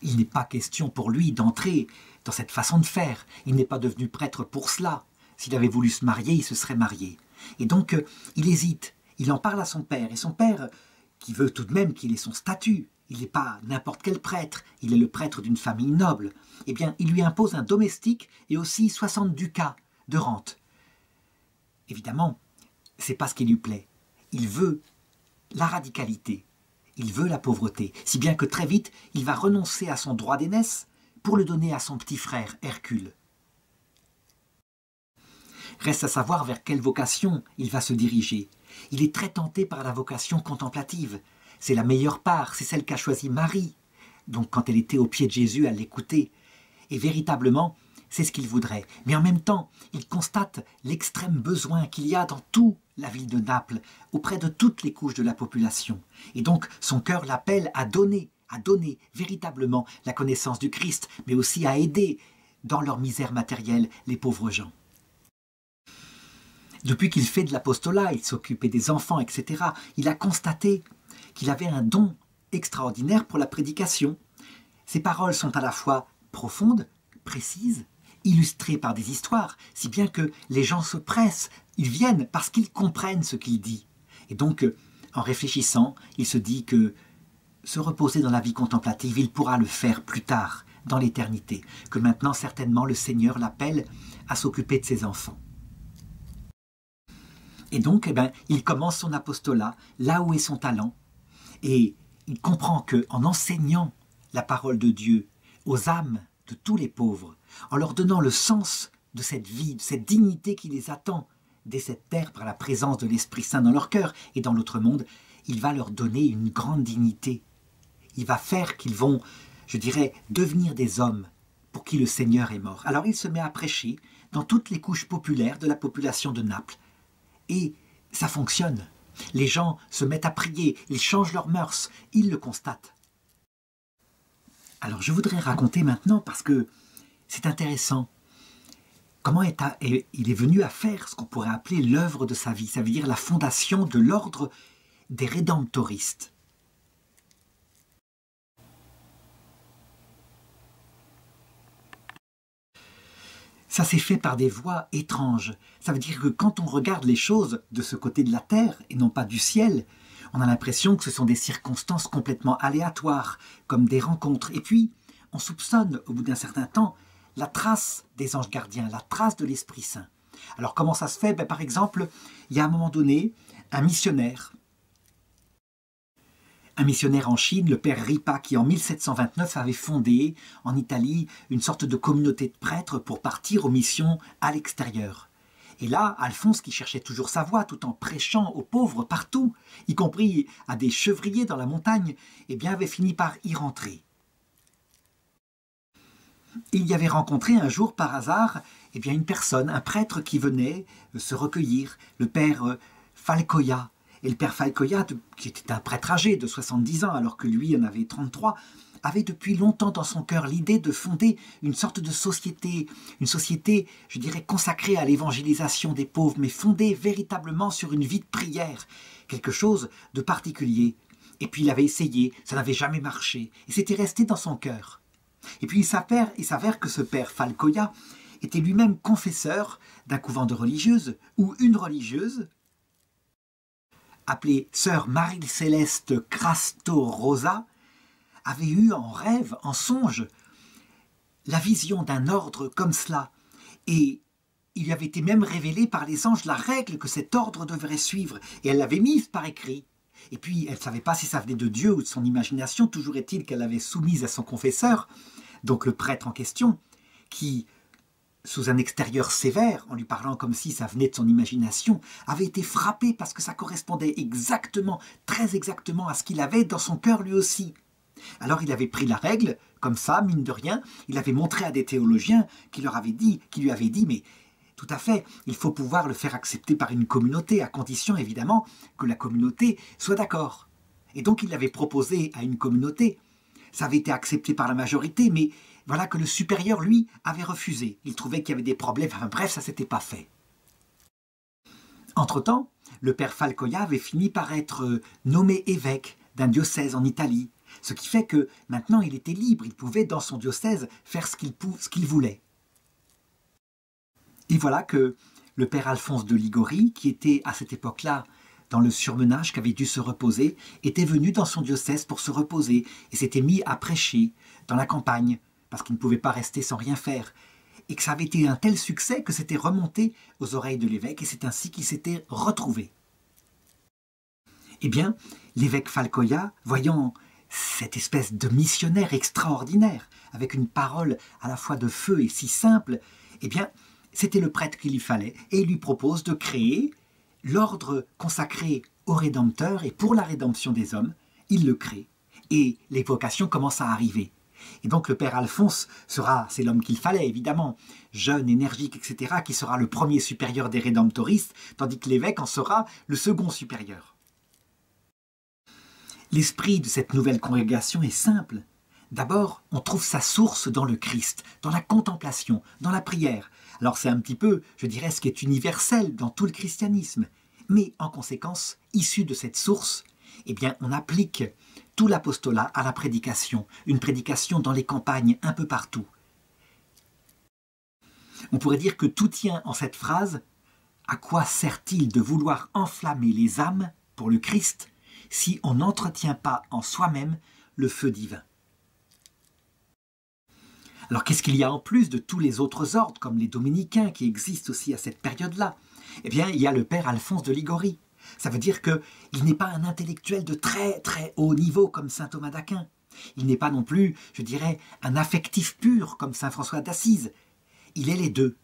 Il n'est pas question pour lui d'entrer dans cette façon de faire. Il n'est pas devenu prêtre pour cela. S'il avait voulu se marier, il se serait marié. Et donc, il hésite. Il en parle à son père. Et son père, qui veut tout de même qu'il ait son statut, il n'est pas n'importe quel prêtre, il est le prêtre d'une famille noble, eh bien, il lui impose un domestique et aussi 60 ducats de rente. Évidemment, ce n'est pas ce qui lui plaît. Il veut la radicalité, il veut la pauvreté, si bien que très vite, il va renoncer à son droit d'aînesse pour le donner à son petit frère Hercule. Reste à savoir vers quelle vocation il va se diriger. Il est très tenté par la vocation contemplative. C'est la meilleure part, c'est celle qu'a choisie Marie. Donc quand elle était au pied de Jésus, elle l'écoutait. Et véritablement, c'est ce qu'il voudrait. Mais en même temps, il constate l'extrême besoin qu'il y a dans toute la ville de Naples, auprès de toutes les couches de la population. Et donc, son cœur l'appelle à donner véritablement la connaissance du Christ, mais aussi à aider dans leur misère matérielle les pauvres gens. Depuis qu'il fait de l'apostolat, il s'occupait des enfants, etc., il a constaté qu'il avait un don extraordinaire pour la prédication. Ses paroles sont à la fois profondes, précises, illustrées par des histoires, si bien que les gens se pressent, ils viennent parce qu'ils comprennent ce qu'il dit. Et donc, en réfléchissant, il se dit que se reposer dans la vie contemplative, il pourra le faire plus tard, dans l'éternité, que maintenant certainement le Seigneur l'appelle à s'occuper de ses enfants. Et donc, il commence son apostolat là où est son talent, et il comprend qu'en enseignant la parole de Dieu aux âmes de tous les pauvres, en leur donnant le sens de cette vie, de cette dignité qui les attend dès cette terre par la présence de l'Esprit Saint dans leur cœur et dans l'autre monde, il va leur donner une grande dignité. Il va faire qu'ils vont, je dirais, devenir des hommes pour qui le Seigneur est mort. Alors il se met à prêcher dans toutes les couches populaires de la population de Naples. Et ça fonctionne. Les gens se mettent à prier, ils changent leurs mœurs, ils le constatent. Alors je voudrais raconter maintenant, parce que c'est intéressant, comment il est venu à faire ce qu'on pourrait appeler l'œuvre de sa vie, ça veut dire la fondation de l'ordre des rédemptoristes. Ça s'est fait par des voies étranges. Ça veut dire que quand on regarde les choses de ce côté de la terre et non pas du ciel, on a l'impression que ce sont des circonstances complètement aléatoires, comme des rencontres. Et puis, on soupçonne, au bout d'un certain temps, la trace des anges gardiens, la trace de l'Esprit Saint. Alors comment ça se fait? Par exemple, il y a à un moment donné un missionnaire en Chine, le père Ripa, qui en 1729 avait fondé en Italie une sorte de communauté de prêtres pour partir aux missions à l'extérieur. Et là, Alphonse, qui cherchait toujours sa voie tout en prêchant aux pauvres partout, y compris à des chevriers dans la montagne, avait fini par y rentrer. Il y avait rencontré un jour par hasard une personne, un prêtre qui venait se recueillir, le père Falcoya. Et le père Falcoya, qui était un prêtre âgé de 70 ans, alors que lui en avait 33, avait depuis longtemps dans son cœur l'idée de fonder une sorte de société, une société, je dirais, consacrée à l'évangélisation des pauvres, mais fondée véritablement sur une vie de prière, quelque chose de particulier. Et puis il avait essayé, ça n'avait jamais marché, et c'était resté dans son cœur. Et puis il s'avère que ce père Falcoya était lui-même confesseur d'un couvent de religieuses, où une religieuse, appelée sœur Marie-Céleste Crasto-Rosa, avait eu en rêve, en songe, la vision d'un ordre comme cela. Et il lui avait été même révélé par les anges la règle que cet ordre devrait suivre. Et elle l'avait mise par écrit. Et puis, elle ne savait pas si ça venait de Dieu ou de son imagination. Toujours est-il qu'elle l'avait soumise à son confesseur, donc le prêtre en question, qui, sous un extérieur sévère, en lui parlant comme si ça venait de son imagination, avait été frappé parce que ça correspondait exactement, très exactement à ce qu'il avait dans son cœur lui aussi. Alors il avait pris la règle, comme ça, mine de rien, il avait montré à des théologiens qui lui avaient dit, mais tout à fait, il faut pouvoir le faire accepter par une communauté, à condition évidemment que la communauté soit d'accord. Et donc il l'avait proposé à une communauté, ça avait été accepté par la majorité, mais voilà que le supérieur, lui, avait refusé. Il trouvait qu'il y avait des problèmes, enfin bref, ça ne s'était pas fait. Entre-temps, le père Falcoya avait fini par être nommé évêque d'un diocèse en Italie, ce qui fait que maintenant il était libre, il pouvait dans son diocèse faire ce qu'il voulait. Et voilà que le père Alphonse de Liguori, qui était à cette époque-là dans le surmenage, qui avait dû se reposer, était venu dans son diocèse pour se reposer et s'était mis à prêcher dans la campagne, parce qu'il ne pouvait pas rester sans rien faire, et que ça avait été un tel succès que c'était remonté aux oreilles de l'évêque, et c'est ainsi qu'il s'était retrouvé. Eh bien, l'évêque Falcoya, voyant cette espèce de missionnaire extraordinaire, avec une parole à la fois de feu et si simple, eh bien, c'était le prêtre qu'il lui fallait, et il lui propose de créer l'ordre consacré au Rédempteur, et pour la rédemption des hommes, il le crée, et les vocations commencent à arriver. Et donc le père Alphonse c'est l'homme qu'il fallait évidemment, jeune, énergique, etc., qui sera le premier supérieur des rédemptoristes, tandis que l'évêque en sera le second supérieur. L'esprit de cette nouvelle congrégation est simple. D'abord, on trouve sa source dans le Christ, dans la contemplation, dans la prière. Alors c'est un petit peu, je dirais, ce qui est universel dans tout le christianisme. Mais en conséquence, issu de cette source, eh bien, on applique tout l'apostolat à la prédication, une prédication dans les campagnes un peu partout. On pourrait dire que tout tient en cette phrase « À quoi sert-il de vouloir enflammer les âmes pour le Christ si on n'entretient pas en soi-même le feu divin ?» Alors qu'est-ce qu'il y a en plus de tous les autres ordres, comme les dominicains qui existent aussi à cette période-là? Eh bien, il y a le père Alphonse de Ligorie. Ça veut dire qu'il n'est pas un intellectuel de très très haut niveau comme saint Thomas d'Aquin. Il n'est pas non plus, je dirais, un affectif pur comme saint François d'Assise. Il est les deux.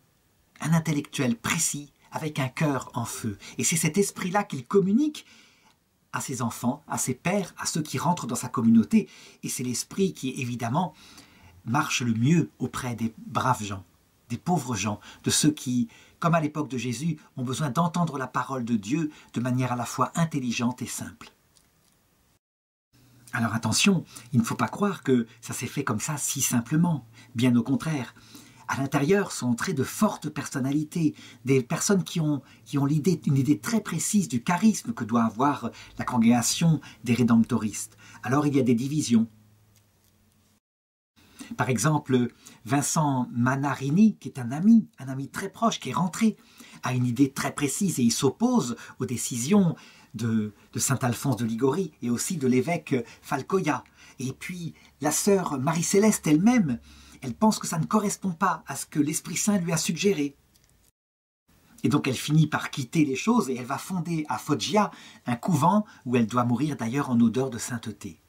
Un intellectuel précis avec un cœur en feu. Et c'est cet esprit-là qu'il communique à ses enfants, à ses pères, à ceux qui rentrent dans sa communauté. Et c'est l'esprit qui, évidemment, marche le mieux auprès des braves gens, des pauvres gens, de ceux qui, comme à l'époque de Jésus, ont besoin d'entendre la parole de Dieu de manière à la fois intelligente et simple. Alors attention, il ne faut pas croire que ça s'est fait comme ça si simplement. Bien au contraire. À l'intérieur sont entrées de fortes personnalités, des personnes qui ont une idée très précise du charisme que doit avoir la congrégation des rédemptoristes. Alors il y a des divisions. Par exemple, Vincent Manarini, qui est un ami très proche, qui est rentré, a une idée très précise et il s'oppose aux décisions de saint Alphonse de Ligorie et aussi de l'évêque Falcoya. Et puis la sœur Marie-Céleste elle-même, elle pense que ça ne correspond pas à ce que l'Esprit Saint lui a suggéré. Et donc elle finit par quitter les choses et elle va fonder à Foggia un couvent où elle doit mourir d'ailleurs en odeur de sainteté.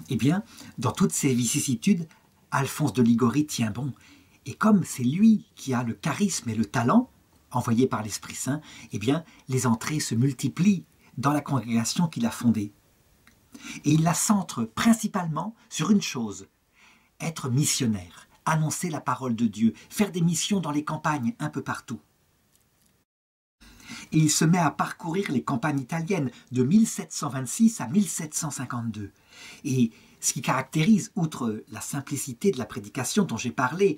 Eh bien, dans toutes ces vicissitudes, Alphonse de Ligorie tient bon. Et comme c'est lui qui a le charisme et le talent, envoyé par l'Esprit Saint, eh bien, les entrées se multiplient dans la congrégation qu'il a fondée. Et il la centre principalement sur une chose, être missionnaire, annoncer la parole de Dieu, faire des missions dans les campagnes un peu partout. Et il se met à parcourir les campagnes italiennes de 1726 à 1752. Et ce qui caractérise, outre la simplicité de la prédication dont j'ai parlé,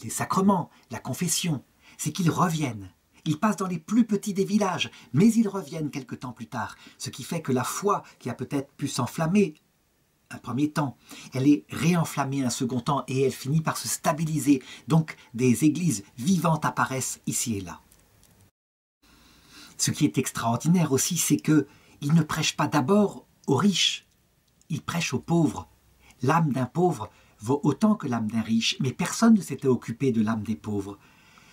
les sacrements, la confession, c'est qu'ils reviennent. Ils passent dans les plus petits des villages, mais ils reviennent quelque temps plus tard. Ce qui fait que la foi qui a peut-être pu s'enflammer un premier temps, elle est réenflammée un second temps et elle finit par se stabiliser. Donc des églises vivantes apparaissent ici et là. Ce qui est extraordinaire aussi, c'est qu'il ne prêche pas d'abord aux riches, il prêche aux pauvres. L'âme d'un pauvre vaut autant que l'âme d'un riche, mais personne ne s'était occupé de l'âme des pauvres.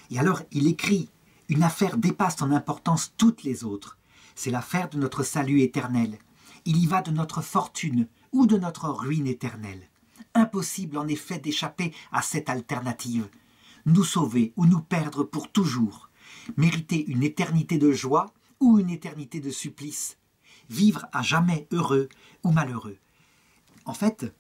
Et alors il écrit « Une affaire dépasse en importance toutes les autres. C'est l'affaire de notre salut éternel. Il y va de notre fortune ou de notre ruine éternelle. Impossible en effet d'échapper à cette alternative. Nous sauver ou nous perdre pour toujours. Mériter une éternité de joie ou une éternité de supplice. Vivre à jamais heureux ou malheureux. » En fait,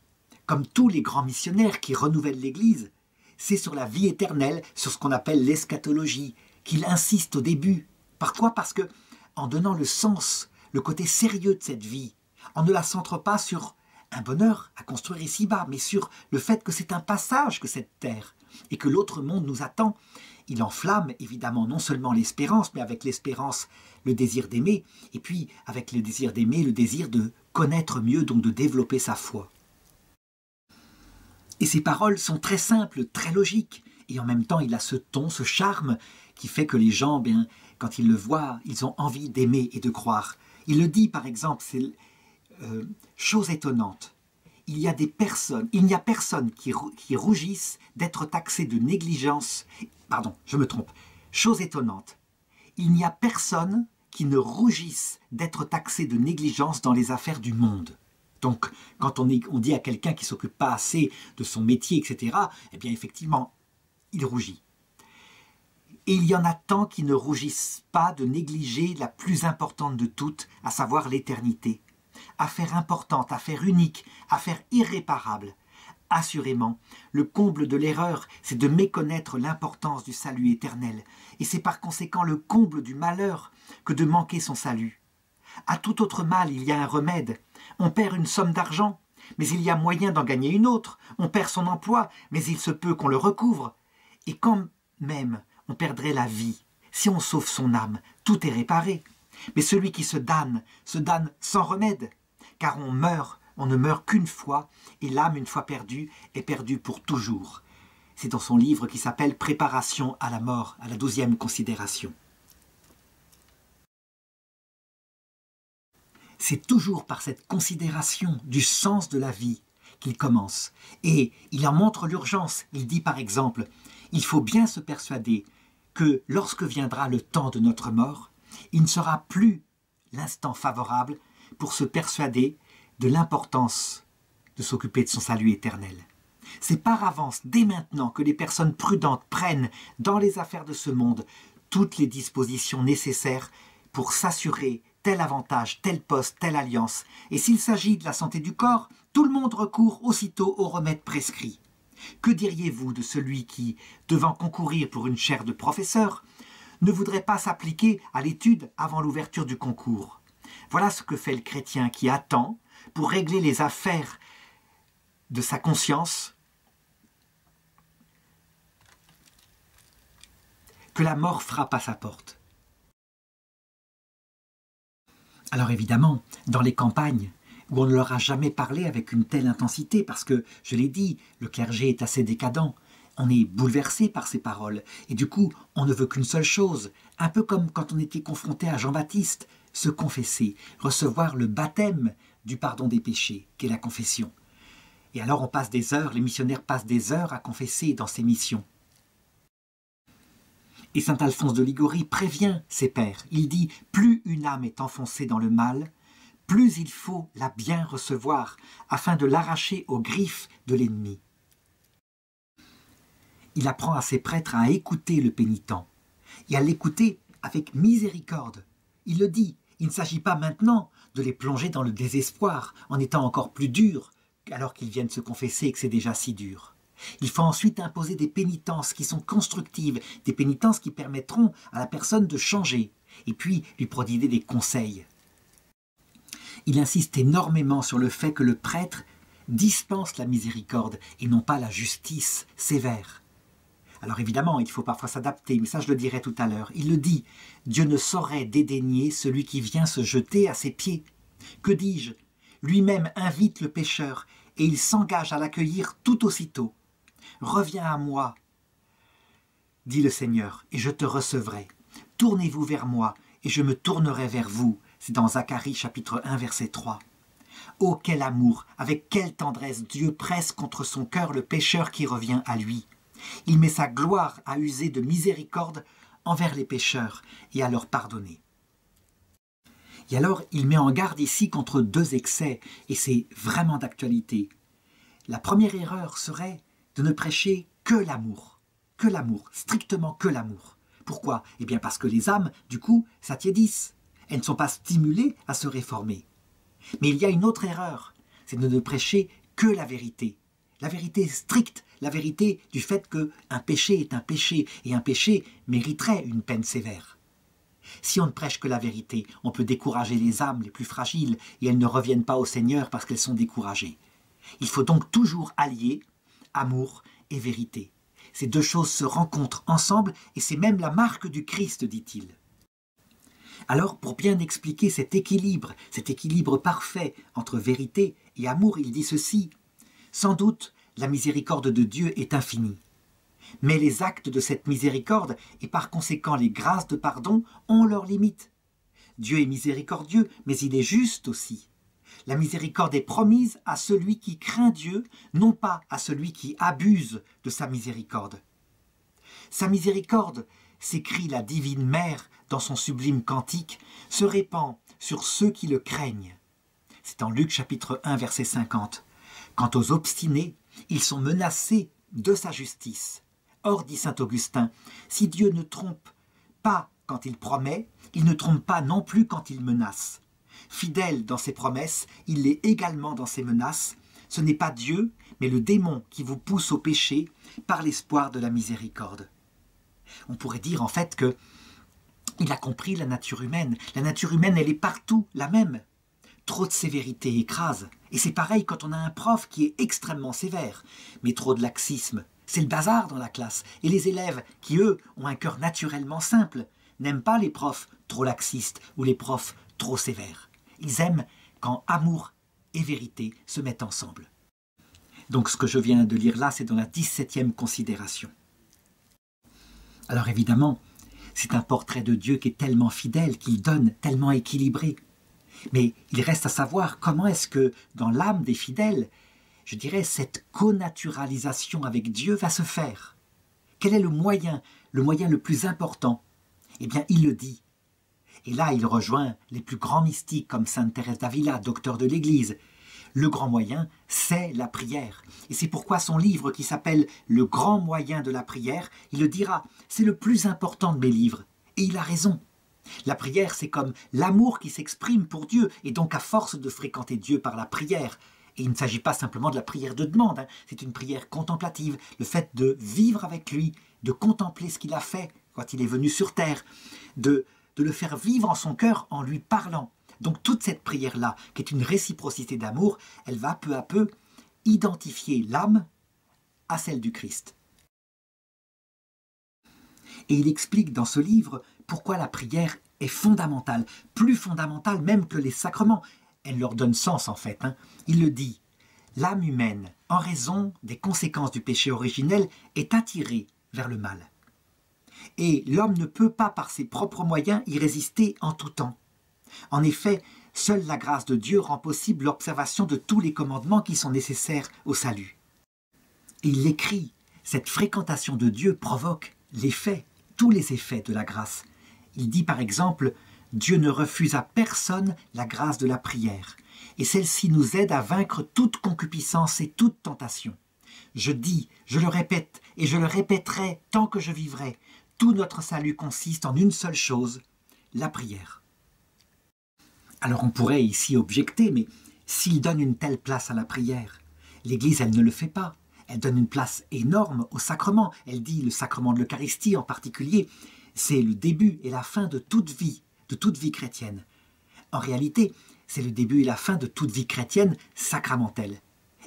comme tous les grands missionnaires qui renouvellent l'Église, c'est sur la vie éternelle, sur ce qu'on appelle l'eschatologie, qu'il insiste au début. Pourquoi ? Parce que, en donnant le sens, le côté sérieux de cette vie, on ne la centre pas sur un bonheur à construire ici-bas, mais sur le fait que c'est un passage que cette terre, et que l'autre monde nous attend. Il enflamme évidemment non seulement l'espérance, mais avec l'espérance le désir d'aimer, et puis avec le désir d'aimer, le désir de connaître mieux, donc de développer sa foi. Et ces paroles sont très simples, très logiques, et en même temps il a ce ton, ce charme, qui fait que les gens, bien, quand ils le voient, ils ont envie d'aimer et de croire. Il le dit par exemple, c'est chose étonnante. Il n'y a personne qui rougisse d'être taxé de négligence. Pardon, je me trompe. Chose étonnante. Il n'y a personne qui ne rougisse d'être taxé de négligence dans les affaires du monde. Donc, quand on dit à quelqu'un qui ne s'occupe pas assez de son métier, etc., eh bien, effectivement, il rougit. Et il y en a tant qui ne rougissent pas de négliger la plus importante de toutes, à savoir l'éternité. Affaire importante, affaire unique, affaire irréparable. Assurément, le comble de l'erreur, c'est de méconnaître l'importance du salut éternel. Et c'est par conséquent le comble du malheur que de manquer son salut. À tout autre mal, il y a un remède. On perd une somme d'argent, mais il y a moyen d'en gagner une autre. On perd son emploi, mais il se peut qu'on le recouvre. Et quand même on perdrait la vie, si on sauve son âme, tout est réparé. Mais celui qui se damne sans remède, car on ne meurt qu'une fois, et l'âme, une fois perdue, est perdue pour toujours. C'est dans son livre qui s'appelle « Préparation à la mort », à la 12e considération. C'est toujours par cette considération du sens de la vie qu'il commence. Et il en montre l'urgence. Il dit par exemple, il faut bien se persuader que lorsque viendra le temps de notre mort, il ne sera plus l'instant favorable pour se persuader de l'importance de s'occuper de son salut éternel. C'est par avance, dès maintenant, que les personnes prudentes prennent, dans les affaires de ce monde, toutes les dispositions nécessaires pour s'assurer tel avantage, tel poste, telle alliance. Et s'il s'agit de la santé du corps, tout le monde recourt aussitôt aux remèdes prescrits. Que diriez-vous de celui qui, devant concourir pour une chaire de professeur, ne voudrait pas s'appliquer à l'étude avant l'ouverture du concours? Voilà ce que fait le chrétien qui attend, pour régler les affaires de sa conscience, que la mort frappe à sa porte. Alors évidemment, dans les campagnes, où on ne leur a jamais parlé avec une telle intensité, parce que, je l'ai dit, le clergé est assez décadent, on est bouleversé par ces paroles, et du coup, on ne veut qu'une seule chose, un peu comme quand on était confronté à Jean-Baptiste, se confesser, recevoir le baptême du pardon des péchés, qu'est la confession. Et alors on passe des heures, les missionnaires passent des heures à confesser dans ces missions. Et saint Alphonse de Liguori prévient ses pères. Il dit « Plus une âme est enfoncée dans le mal, plus il faut la bien recevoir, afin de l'arracher aux griffes de l'ennemi. » Il apprend à ses prêtres à écouter le pénitent, et à l'écouter avec miséricorde. Il le dit, il ne s'agit pas maintenant de les plonger dans le désespoir, en étant encore plus durs, alors qu'ils viennent se confesser et que c'est déjà si dur. Il faut ensuite imposer des pénitences qui sont constructives, des pénitences qui permettront à la personne de changer, et puis lui prodiguer des conseils. Il insiste énormément sur le fait que le prêtre dispense la miséricorde et non pas la justice sévère. Alors évidemment, il faut parfois s'adapter, mais ça je le dirai tout à l'heure. Il le dit, Dieu ne saurait dédaigner celui qui vient se jeter à ses pieds. Que dis-je? Lui-même invite le pécheur et il s'engage à l'accueillir tout aussitôt. Reviens à moi, dit le Seigneur, et je te recevrai. Tournez-vous vers moi, et je me tournerai vers vous. C'est dans Zacharie chapitre 1, verset 3. Oh, quel amour, avec quelle tendresse Dieu presse contre son cœur le pécheur qui revient à lui. Il met sa gloire à user de miséricorde envers les pécheurs et à leur pardonner. Et alors, il met en garde ici contre deux excès, et c'est vraiment d'actualité. La première erreur serait de ne prêcher que l'amour, strictement que l'amour. Pourquoi? Eh bien parce que les âmes, du coup, s'attiédissent. Elles ne sont pas stimulées à se réformer. Mais il y a une autre erreur, c'est de ne prêcher que la vérité stricte, la vérité du fait qu'un péché est un péché, et un péché mériterait une peine sévère. Si on ne prêche que la vérité, on peut décourager les âmes les plus fragiles, et elles ne reviennent pas au Seigneur parce qu'elles sont découragées. Il faut donc toujours allier amour et vérité. Ces deux choses se rencontrent ensemble, et c'est même la marque du Christ, dit-il. Alors, pour bien expliquer cet équilibre parfait entre vérité et amour, il dit ceci. Sans doute, la miséricorde de Dieu est infinie. Mais les actes de cette miséricorde, et par conséquent les grâces de pardon, ont leurs limites. Dieu est miséricordieux, mais il est juste aussi. La miséricorde est promise à celui qui craint Dieu, non pas à celui qui abuse de sa miséricorde. Sa miséricorde, s'écrie la divine mère dans son sublime cantique, se répand sur ceux qui le craignent. C'est en Luc chapitre 1, verset 50. Quant aux obstinés, ils sont menacés de sa justice. Or, dit saint Augustin, si Dieu ne trompe pas quand il promet, il ne trompe pas non plus quand il menace. Fidèle dans ses promesses, il l'est également dans ses menaces. Ce n'est pas Dieu, mais le démon qui vous pousse au péché par l'espoir de la miséricorde. On pourrait dire en fait que il a compris la nature humaine. La nature humaine, elle est partout la même. Trop de sévérité écrase. Et c'est pareil quand on a un prof qui est extrêmement sévère. Mais trop de laxisme, c'est le bazar dans la classe. Et les élèves qui, eux, ont un cœur naturellement simple, n'aiment pas les profs trop laxistes ou les profs trop sévères. Ils aiment quand amour et vérité se mettent ensemble. Donc ce que je viens de lire là, c'est dans la 17e considération. Alors évidemment, c'est un portrait de Dieu qui est tellement fidèle, qu'il donne, tellement équilibré. Mais il reste à savoir comment est-ce que, dans l'âme des fidèles, je dirais, cette connaturalisation avec Dieu va se faire? Quel est le moyen le plus important? Eh bien, il le dit. Et là, il rejoint les plus grands mystiques comme Sainte Thérèse d'Avila, docteur de l'Église. Le grand moyen, c'est la prière. Et c'est pourquoi son livre qui s'appelle « Le grand moyen de la prière », il le dira, c'est le plus important de mes livres. Et il a raison. La prière, c'est comme l'amour qui s'exprime pour Dieu, et donc à force de fréquenter Dieu par la prière. Et il ne s'agit pas simplement de la prière de demande, hein. C'est une prière contemplative, le fait de vivre avec lui, de contempler ce qu'il a fait quand il est venu sur terre, de le faire vivre en son cœur en lui parlant. Donc toute cette prière-là, qui est une réciprocité d'amour, elle va peu à peu identifier l'âme à celle du Christ. Et il explique dans ce livre pourquoi la prière est fondamentale, plus fondamentale même que les sacrements. Elle leur donne sens en fait, hein. Il le dit, l'âme humaine, en raison des conséquences du péché originel, est attirée vers le mal. Et l'homme ne peut pas par ses propres moyens y résister en tout temps. En effet, seule la grâce de Dieu rend possible l'observation de tous les commandements qui sont nécessaires au salut. Et il écrit, cette fréquentation de Dieu provoque l'effet, tous les effets de la grâce. Il dit par exemple, Dieu ne refuse à personne la grâce de la prière, et celle-ci nous aide à vaincre toute concupiscence et toute tentation. Je dis, je le répète, et je le répéterai tant que je vivrai, tout notre salut consiste en une seule chose, la prière. Alors on pourrait ici objecter, mais s'il donne une telle place à la prière, l'Église, elle ne le fait pas. Elle donne une place énorme au sacrement. Elle dit, le sacrement de l'Eucharistie en particulier, c'est le début et la fin de toute vie chrétienne. En réalité, c'est le début et la fin de toute vie chrétienne sacramentelle.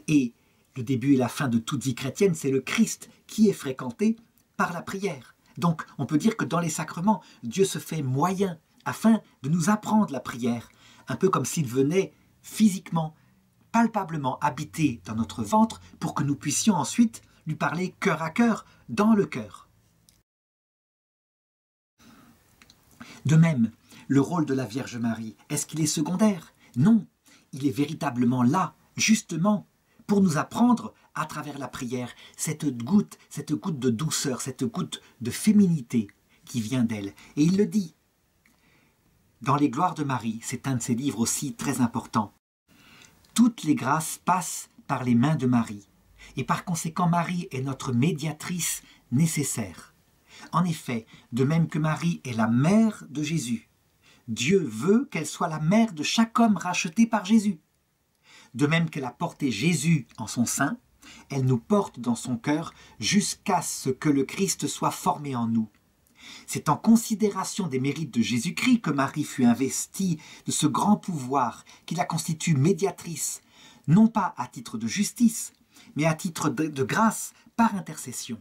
Et le début et la fin de toute vie chrétienne, c'est le Christ qui est fréquenté par la prière. Donc, on peut dire que dans les sacrements, Dieu se fait moyen afin de nous apprendre la prière, un peu comme s'il venait physiquement, palpablement habiter dans notre ventre pour que nous puissions ensuite lui parler cœur à cœur, dans le cœur. De même, le rôle de la Vierge Marie, est-ce qu'il est secondaire? Non, il est véritablement là, justement, pour nous apprendre, à travers la prière, cette goutte de douceur, cette goutte de féminité qui vient d'elle. Et il le dit. Dans les Gloires de Marie, c'est un de ses livres aussi très importants. Toutes les grâces passent par les mains de Marie. Et par conséquent, Marie est notre médiatrice nécessaire. En effet, de même que Marie est la mère de Jésus, Dieu veut qu'elle soit la mère de chaque homme racheté par Jésus. De même qu'elle a porté Jésus en son sein, elle nous porte dans son cœur jusqu'à ce que le Christ soit formé en nous. C'est en considération des mérites de Jésus-Christ que Marie fut investie de ce grand pouvoir qui la constitue médiatrice, non pas à titre de justice, mais à titre de grâce par intercession.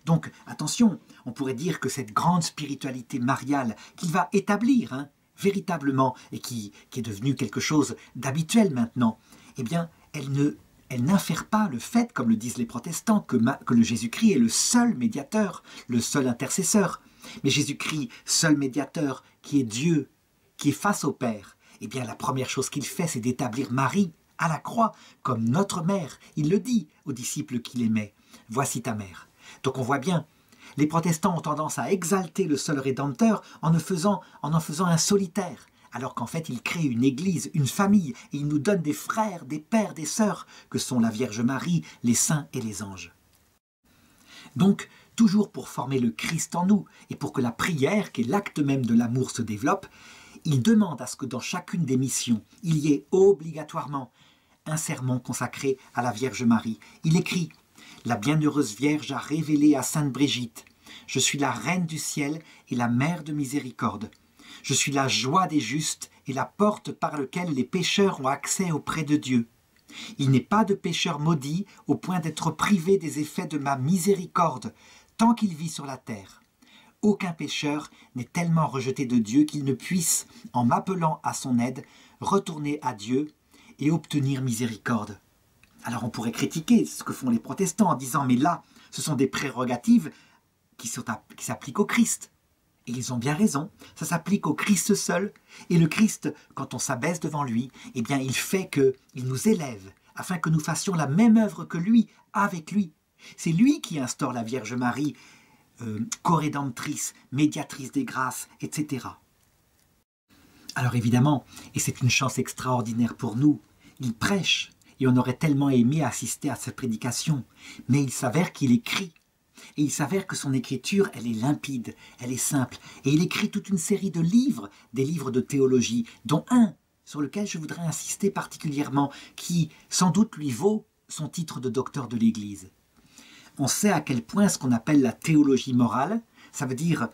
Donc, attention, on pourrait dire que cette grande spiritualité mariale qu'il va établir, véritablement, et qui est devenue quelque chose d'habituel maintenant, eh bien, elle n'infère pas le fait, comme le disent les protestants, que le Jésus-Christ est le seul médiateur, le seul intercesseur. Mais Jésus-Christ, seul médiateur, qui est Dieu, qui est face au Père, eh bien la première chose qu'il fait, c'est d'établir Marie à la croix comme notre mère. Il le dit aux disciples qu'il aimait. Voici ta mère. Donc on voit bien, les protestants ont tendance à exalter le seul Rédempteur en en faisant un solitaire. Alors qu'en fait, il crée une église, une famille, et il nous donne des frères, des pères, des sœurs, que sont la Vierge Marie, les saints et les anges. Donc, toujours pour former le Christ en nous, et pour que la prière, qui est l'acte même de l'amour, se développe, il demande à ce que dans chacune des missions, il y ait obligatoirement un sermon consacré à la Vierge Marie. Il écrit « La bienheureuse Vierge a révélé à Sainte Brigitte, je suis la reine du ciel et la mère de miséricorde. Je suis la joie des justes et la porte par laquelle les pécheurs ont accès auprès de Dieu. Il n'est pas de pécheur maudit au point d'être privé des effets de ma miséricorde, tant qu'il vit sur la terre. Aucun pécheur n'est tellement rejeté de Dieu qu'il ne puisse, en m'appelant à son aide, retourner à Dieu et obtenir miséricorde. » Alors on pourrait critiquer ce que font les protestants en disant « Mais là, ce sont des prérogatives qui s'appliquent au Christ. » Et ils ont bien raison, ça s'applique au Christ seul. Et le Christ, quand on s'abaisse devant lui, eh bien il fait qu'il nous élève afin que nous fassions la même œuvre que lui, avec lui. C'est lui qui instaure la Vierge Marie, corédemptrice, médiatrice des grâces, etc. Alors évidemment, et c'est une chance extraordinaire pour nous, il prêche, et on aurait tellement aimé assister à cette prédication, mais il s'avère qu'il écrit. Et il s'avère que son écriture, elle est limpide, elle est simple. Et il écrit toute une série de livres, des livres de théologie, dont un sur lequel je voudrais insister particulièrement, qui sans doute lui vaut son titre de docteur de l'Église. On sait à quel point ce qu'on appelle la théologie morale, ça veut dire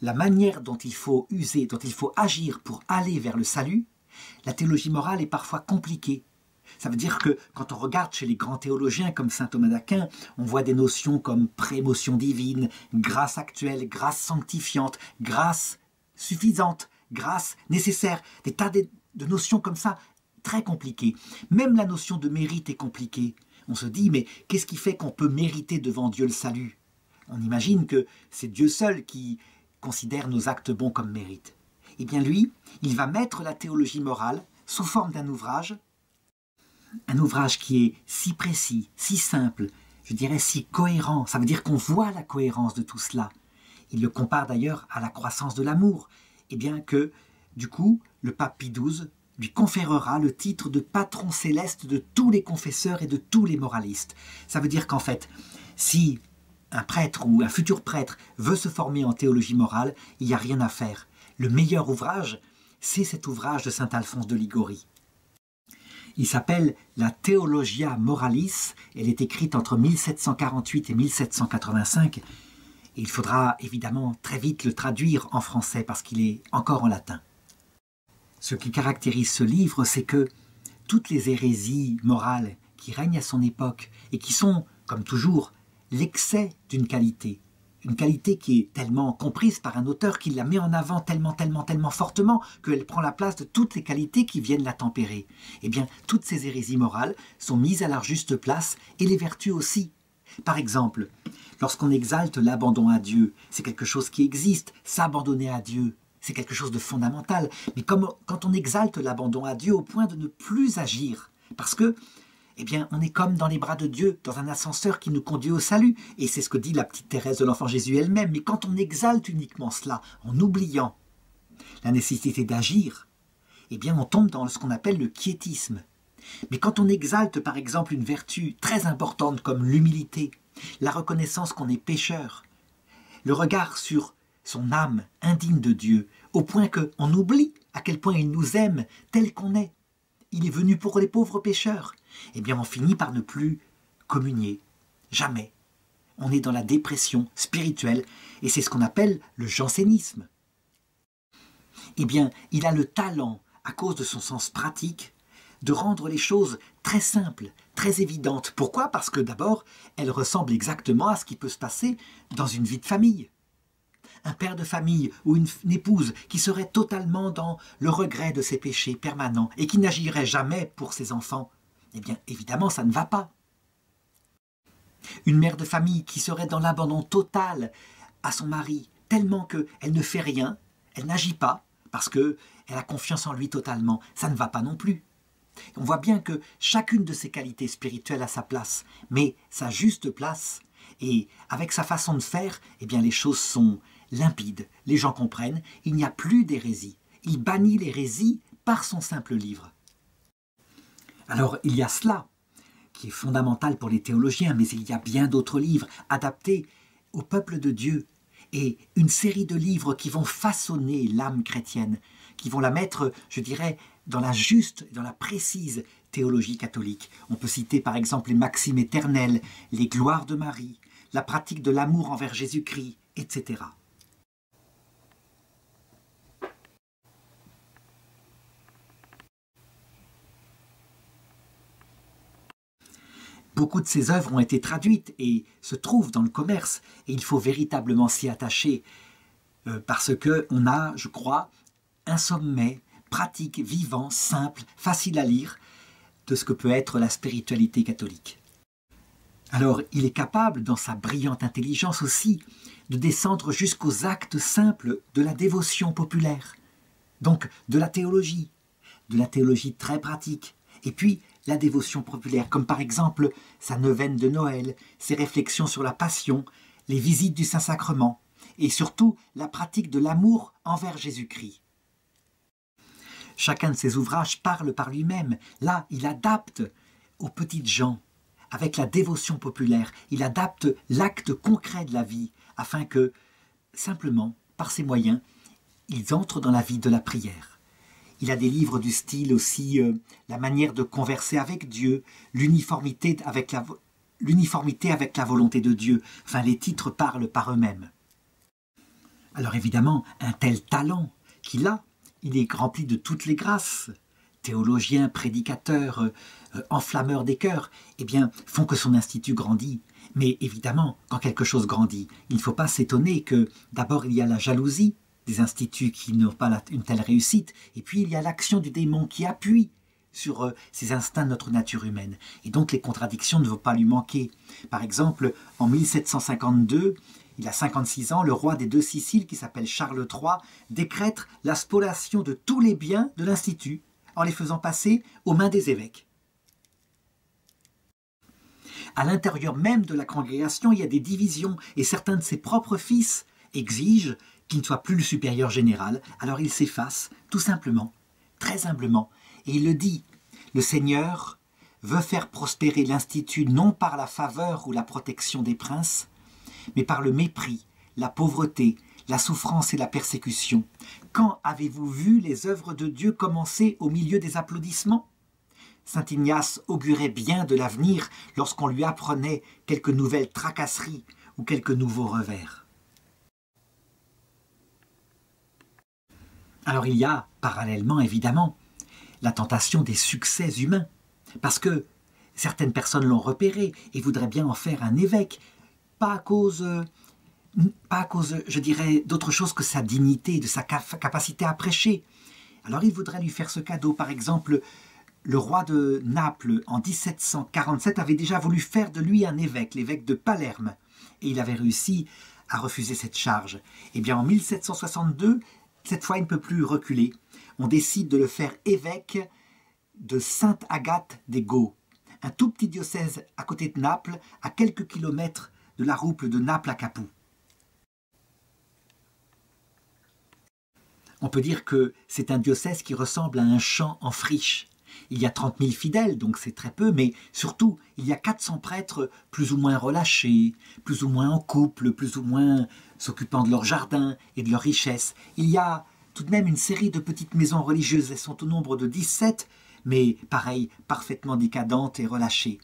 la manière dont il faut user, dont il faut agir pour aller vers le salut. La théologie morale est parfois compliquée. Ça veut dire que quand on regarde chez les grands théologiens comme saint Thomas d'Aquin, on voit des notions comme prémotion divine, grâce actuelle, grâce sanctifiante, grâce suffisante, grâce nécessaire, des tas de notions comme ça très compliquées. Même la notion de mérite est compliquée. On se dit, mais qu'est-ce qui fait qu'on peut mériter devant Dieu le salut? On imagine que c'est Dieu seul qui considère nos actes bons comme mérite. Eh bien lui, il va mettre la théologie morale sous forme d'un ouvrage qui est si précis, si simple, je dirais si cohérent. Ça veut dire qu'on voit la cohérence de tout cela. Il le compare d'ailleurs à la croissance de l'amour. Et bien que, du coup, le pape Pie XII lui conférera le titre de patron céleste de tous les confesseurs et de tous les moralistes. Ça veut dire qu'en fait, si un prêtre ou un futur prêtre veut se former en théologie morale, il n'y a rien à faire. Le meilleur ouvrage, c'est cet ouvrage de saint Alphonse de Liguori. Il s'appelle la Theologia Moralis. Elle est écrite entre 1748 et 1785. Et il faudra évidemment très vite le traduire en français parce qu'il est encore en latin. Ce qui caractérise ce livre, c'est que toutes les hérésies morales qui règnent à son époque et qui sont, comme toujours, l'excès d'une qualité, une qualité qui est tellement comprise par un auteur qui la met en avant tellement fortement qu'elle prend la place de toutes les qualités qui viennent la tempérer. Eh bien, toutes ces hérésies morales sont mises à leur juste place et les vertus aussi. Par exemple, lorsqu'on exalte l'abandon à Dieu, c'est quelque chose qui existe, s'abandonner à Dieu, c'est quelque chose de fondamental. Mais quand on exalte l'abandon à Dieu au point de ne plus agir, parce que eh bien, on est comme dans les bras de Dieu, dans un ascenseur qui nous conduit au salut. Et c'est ce que dit la petite Thérèse de l'Enfant Jésus elle-même. Mais quand on exalte uniquement cela, en oubliant la nécessité d'agir, eh bien, on tombe dans ce qu'on appelle le quiétisme. Mais quand on exalte, par exemple, une vertu très importante comme l'humilité, la reconnaissance qu'on est pécheur, le regard sur son âme indigne de Dieu, au point qu'on oublie à quel point il nous aime tel qu'on est. Il est venu pour les pauvres pécheurs. Eh bien, on finit par ne plus communier. Jamais. On est dans la dépression spirituelle et c'est ce qu'on appelle le jansénisme. Eh bien, il a le talent, à cause de son sens pratique, de rendre les choses très simples, très évidentes. Pourquoi? Parce que d'abord, elles ressemblent exactement à ce qui peut se passer dans une vie de famille. Un père de famille ou une épouse qui serait totalement dans le regret de ses péchés permanents et qui n'agirait jamais pour ses enfants, eh bien, évidemment, ça ne va pas. Une mère de famille qui serait dans l'abandon total à son mari, tellement qu'elle ne fait rien, elle n'agit pas, parce qu'elle a confiance en lui totalement, ça ne va pas non plus. On voit bien que chacune de ces qualités spirituelles a sa place, mais sa juste place, et avec sa façon de faire, eh bien, les choses sont limpides, les gens comprennent, il n'y a plus d'hérésie. Il bannit l'hérésie par son simple livre. Alors, il y a cela, qui est fondamental pour les théologiens, mais il y a bien d'autres livres adaptés au peuple de Dieu, et une série de livres qui vont façonner l'âme chrétienne, qui vont la mettre, je dirais, dans la juste, dans la précise théologie catholique. On peut citer par exemple les maximes éternelles, les gloires de Marie, la pratique de l'amour envers Jésus-Christ, etc. Beaucoup de ces œuvres ont été traduites et se trouvent dans le commerce, et il faut véritablement s'y attacher, parce qu'on a, je crois, un sommet pratique, vivant, simple, facile à lire, de ce que peut être la spiritualité catholique. Alors, il est capable, dans sa brillante intelligence aussi, de descendre jusqu'aux actes simples de la dévotion populaire, donc de la théologie très pratique, Et puis, la dévotion populaire, comme par exemple sa neuvaine de Noël, ses réflexions sur la Passion, les visites du Saint-Sacrement, et surtout la pratique de l'amour envers Jésus-Christ. Chacun de ses ouvrages parle par lui-même. Là, il adapte aux petites gens, avec la dévotion populaire, il adapte l'acte concret de la vie, afin que, simplement, par ses moyens, ils entrent dans la vie de la prière. Il a des livres du style aussi la manière de converser avec Dieu, l'uniformité avec la volonté de Dieu. Enfin, les titres parlent par eux-mêmes. Alors évidemment, un tel talent qu'il a, il est rempli de toutes les grâces. Théologien, prédicateur, enflammeur des cœurs, eh bien, font que son institut grandit. Mais évidemment, quand quelque chose grandit, il ne faut pas s'étonner que d'abord il y a la jalousie des instituts qui n'ont pas une telle réussite, et puis il y a l'action du démon qui appuie sur ces instincts de notre nature humaine. Et donc les contradictions ne vont pas lui manquer. Par exemple, en 1752, il a 56 ans, le roi des deux Siciles, qui s'appelle Charles III, décrète la spoliation de tous les biens de l'Institut, en les faisant passer aux mains des évêques. À l'intérieur même de la congrégation, il y a des divisions, et certains de ses propres fils exigent qu'il ne soit plus le supérieur général. Alors il s'efface, tout simplement, très humblement, et il le dit, le Seigneur veut faire prospérer l'Institut non par la faveur ou la protection des princes, mais par le mépris, la pauvreté, la souffrance et la persécution. Quand avez-vous vu les œuvres de Dieu commencer au milieu des applaudissements? Saint Ignace augurait bien de l'avenir lorsqu'on lui apprenait quelques nouvelles tracasseries ou quelques nouveaux revers. Alors il y a, parallèlement évidemment, la tentation des succès humains, parce que certaines personnes l'ont repéré et voudraient bien en faire un évêque, pas à cause, je dirais, d'autre chose que sa dignité, de sa capacité à prêcher. Alors il voudrait lui faire ce cadeau. Par exemple, le roi de Naples, en 1747, avait déjà voulu faire de lui un évêque, l'évêque de Palerme, et il avait réussi à refuser cette charge. Et bien en 1762, cette fois il ne peut plus reculer, on décide de le faire évêque de Sainte-Agathe-des-Gaux, un tout petit diocèse à côté de Naples, à quelques kilomètres de la route de Naples à Capoue. On peut dire que c'est un diocèse qui ressemble à un champ en friche. Il y a 30 000 fidèles, donc c'est très peu, mais surtout, il y a 400 prêtres plus ou moins relâchés, plus ou moins en couple, plus ou moins s'occupant de leur jardin et de leurs richesses. Il y a tout de même une série de petites maisons religieuses, elles sont au nombre de 17, mais pareil, parfaitement décadentes et relâchées.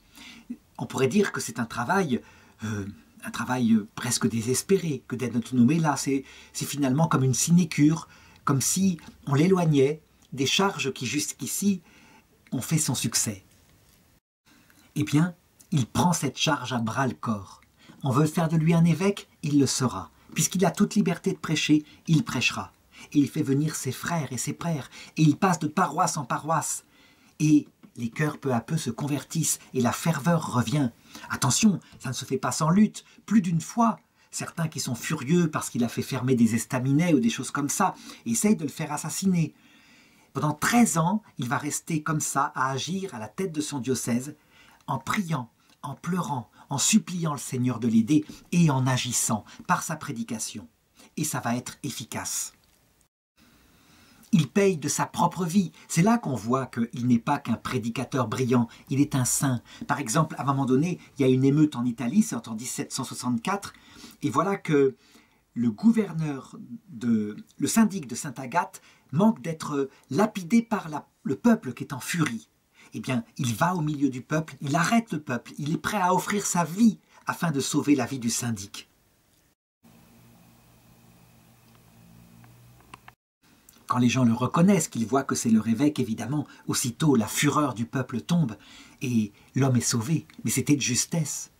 On pourrait dire que c'est un travail presque désespéré, que d'être nommé là, c'est finalement comme une sinécure, comme si on l'éloignait des charges qui jusqu'ici ont fait son succès. Eh bien, il prend cette charge à bras-le-corps. On veut faire de lui un évêque, il le sera. Puisqu'il a toute liberté de prêcher, il prêchera. Et il fait venir ses frères et ses pères, et il passe de paroisse en paroisse. Et les cœurs peu à peu se convertissent, et la ferveur revient. Attention, ça ne se fait pas sans lutte. Plus d'une fois, certains qui sont furieux parce qu'il a fait fermer des estaminets ou des choses comme ça, essayent de le faire assassiner. Pendant 13 ans, il va rester comme ça, à agir à la tête de son diocèse, en priant, en pleurant, en suppliant le Seigneur de l'aider et en agissant par sa prédication. Et ça va être efficace. Il paye de sa propre vie. C'est là qu'on voit qu'il n'est pas qu'un prédicateur brillant, il est un saint. Par exemple, à un moment donné, il y a une émeute en Italie, c'est en 1764, et voilà que le syndic de Sainte-Agathe manque d'être lapidé par le peuple qui est en furie. Eh bien, il va au milieu du peuple, il arrête le peuple, il est prêt à offrir sa vie afin de sauver la vie du syndic. Quand les gens le reconnaissent, qu'ils voient que c'est leur évêque, évidemment, aussitôt la fureur du peuple tombe et l'homme est sauvé. Mais c'était de justesse.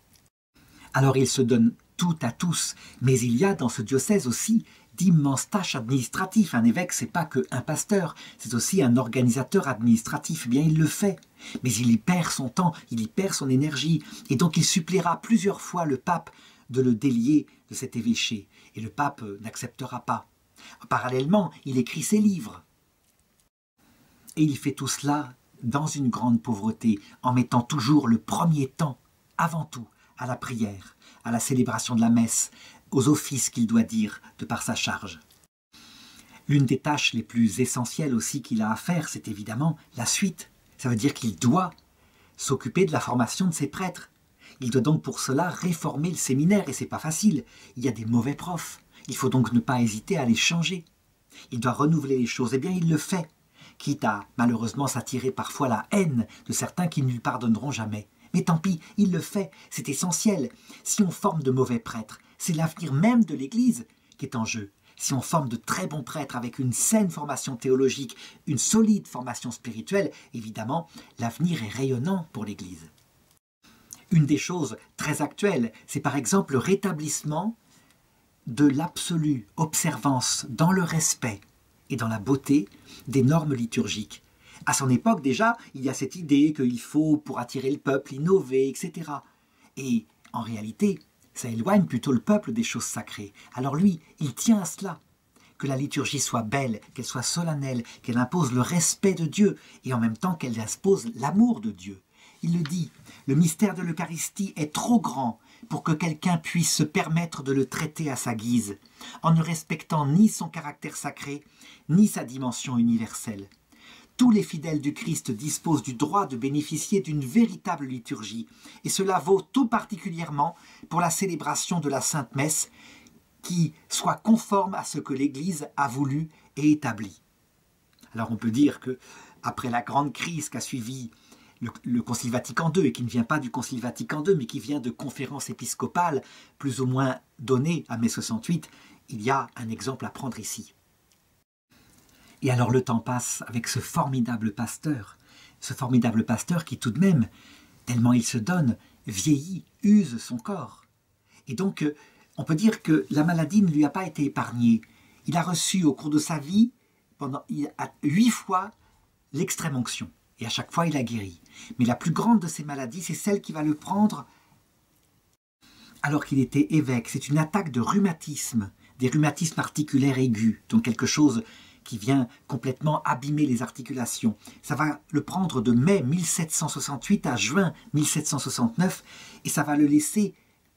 Alors il se donne tout à tous, mais il y a dans ce diocèse aussi d'immenses tâches administratives. Un évêque, c'est pas qu'un pasteur, c'est aussi un organisateur administratif. Eh bien, il le fait, mais il y perd son temps, il y perd son énergie, et donc il suppliera plusieurs fois le pape de le délier de cet évêché, et le pape n'acceptera pas. Parallèlement, il écrit ses livres. Et il fait tout cela dans une grande pauvreté, en mettant toujours le premier temps, avant tout, à la prière, à la célébration de la messe, aux offices qu'il doit dire de par sa charge. L'une des tâches les plus essentielles aussi qu'il a à faire, c'est évidemment la suite. Ça veut dire qu'il doit s'occuper de la formation de ses prêtres. Il doit donc pour cela réformer le séminaire, et c'est pas facile. Il y a des mauvais profs. Il faut donc ne pas hésiter à les changer. Il doit renouveler les choses. Eh bien, il le fait, quitte à malheureusement s'attirer parfois la haine de certains qui ne lui pardonneront jamais. Mais tant pis, il le fait, c'est essentiel. Si on forme de mauvais prêtres, c'est l'avenir même de l'Église qui est en jeu. Si on forme de très bons prêtres avec une saine formation théologique, une solide formation spirituelle, évidemment, l'avenir est rayonnant pour l'Église. Une des choses très actuelles, c'est par exemple le rétablissement de l'absolue observance dans le respect et dans la beauté des normes liturgiques. À son époque déjà, il y a cette idée qu'il faut, pour attirer le peuple, innover, etc. Et en réalité, ça éloigne plutôt le peuple des choses sacrées. Alors lui, il tient à cela, que la liturgie soit belle, qu'elle soit solennelle, qu'elle impose le respect de Dieu, et en même temps qu'elle impose l'amour de Dieu. Il le dit, le mystère de l'Eucharistie est trop grand pour que quelqu'un puisse se permettre de le traiter à sa guise, en ne respectant ni son caractère sacré, ni sa dimension universelle. Tous les fidèles du Christ disposent du droit de bénéficier d'une véritable liturgie, et cela vaut tout particulièrement pour la célébration de la Sainte Messe, qui soit conforme à ce que l'Église a voulu et établi. Alors on peut dire que, après la grande crise qu'a suivi le Concile Vatican II, et qui ne vient pas du Concile Vatican II, mais qui vient de conférences épiscopales plus ou moins données à mai 68, il y a un exemple à prendre ici. Et alors le temps passe avec ce formidable pasteur qui tout de même, tellement il se donne, vieillit, use son corps. Et donc, on peut dire que la maladie ne lui a pas été épargnée. Il a reçu au cours de sa vie, pendant 8 fois, l'extrême onction. Et à chaque fois, il a guéri. Mais la plus grande de ces maladies, c'est celle qui va le prendre alors qu'il était évêque. C'est une attaque de rhumatisme, des rhumatismes articulaires aigus, donc quelque chose qui vient complètement abîmer les articulations. Ça va le prendre de mai 1768 à juin 1769, et ça va le laisser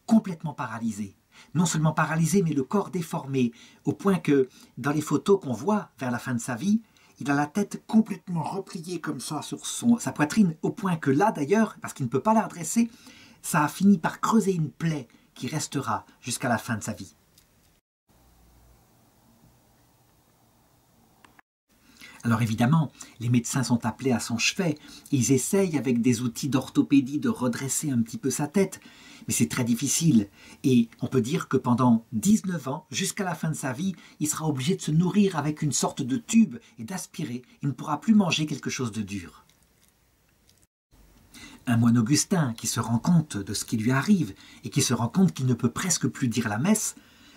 complètement paralysé. Non seulement paralysé, mais le corps déformé, au point que, dans les photos qu'on voit vers la fin de sa vie, il a la tête complètement repliée comme ça sur sa poitrine, au point que là d'ailleurs, parce qu'il ne peut pas la redresser, ça a fini par creuser une plaie qui restera jusqu'à la fin de sa vie. Alors évidemment, les médecins sont appelés à son chevet, ils essayent avec des outils d'orthopédie de redresser un petit peu sa tête, mais c'est très difficile, et on peut dire que pendant 19 ans, jusqu'à la fin de sa vie, il sera obligé de se nourrir avec une sorte de tube et d'aspirer, il ne pourra plus manger quelque chose de dur. Un moine augustin qui se rend compte de ce qui lui arrive, et qui se rend compte qu'il ne peut presque plus dire la messe,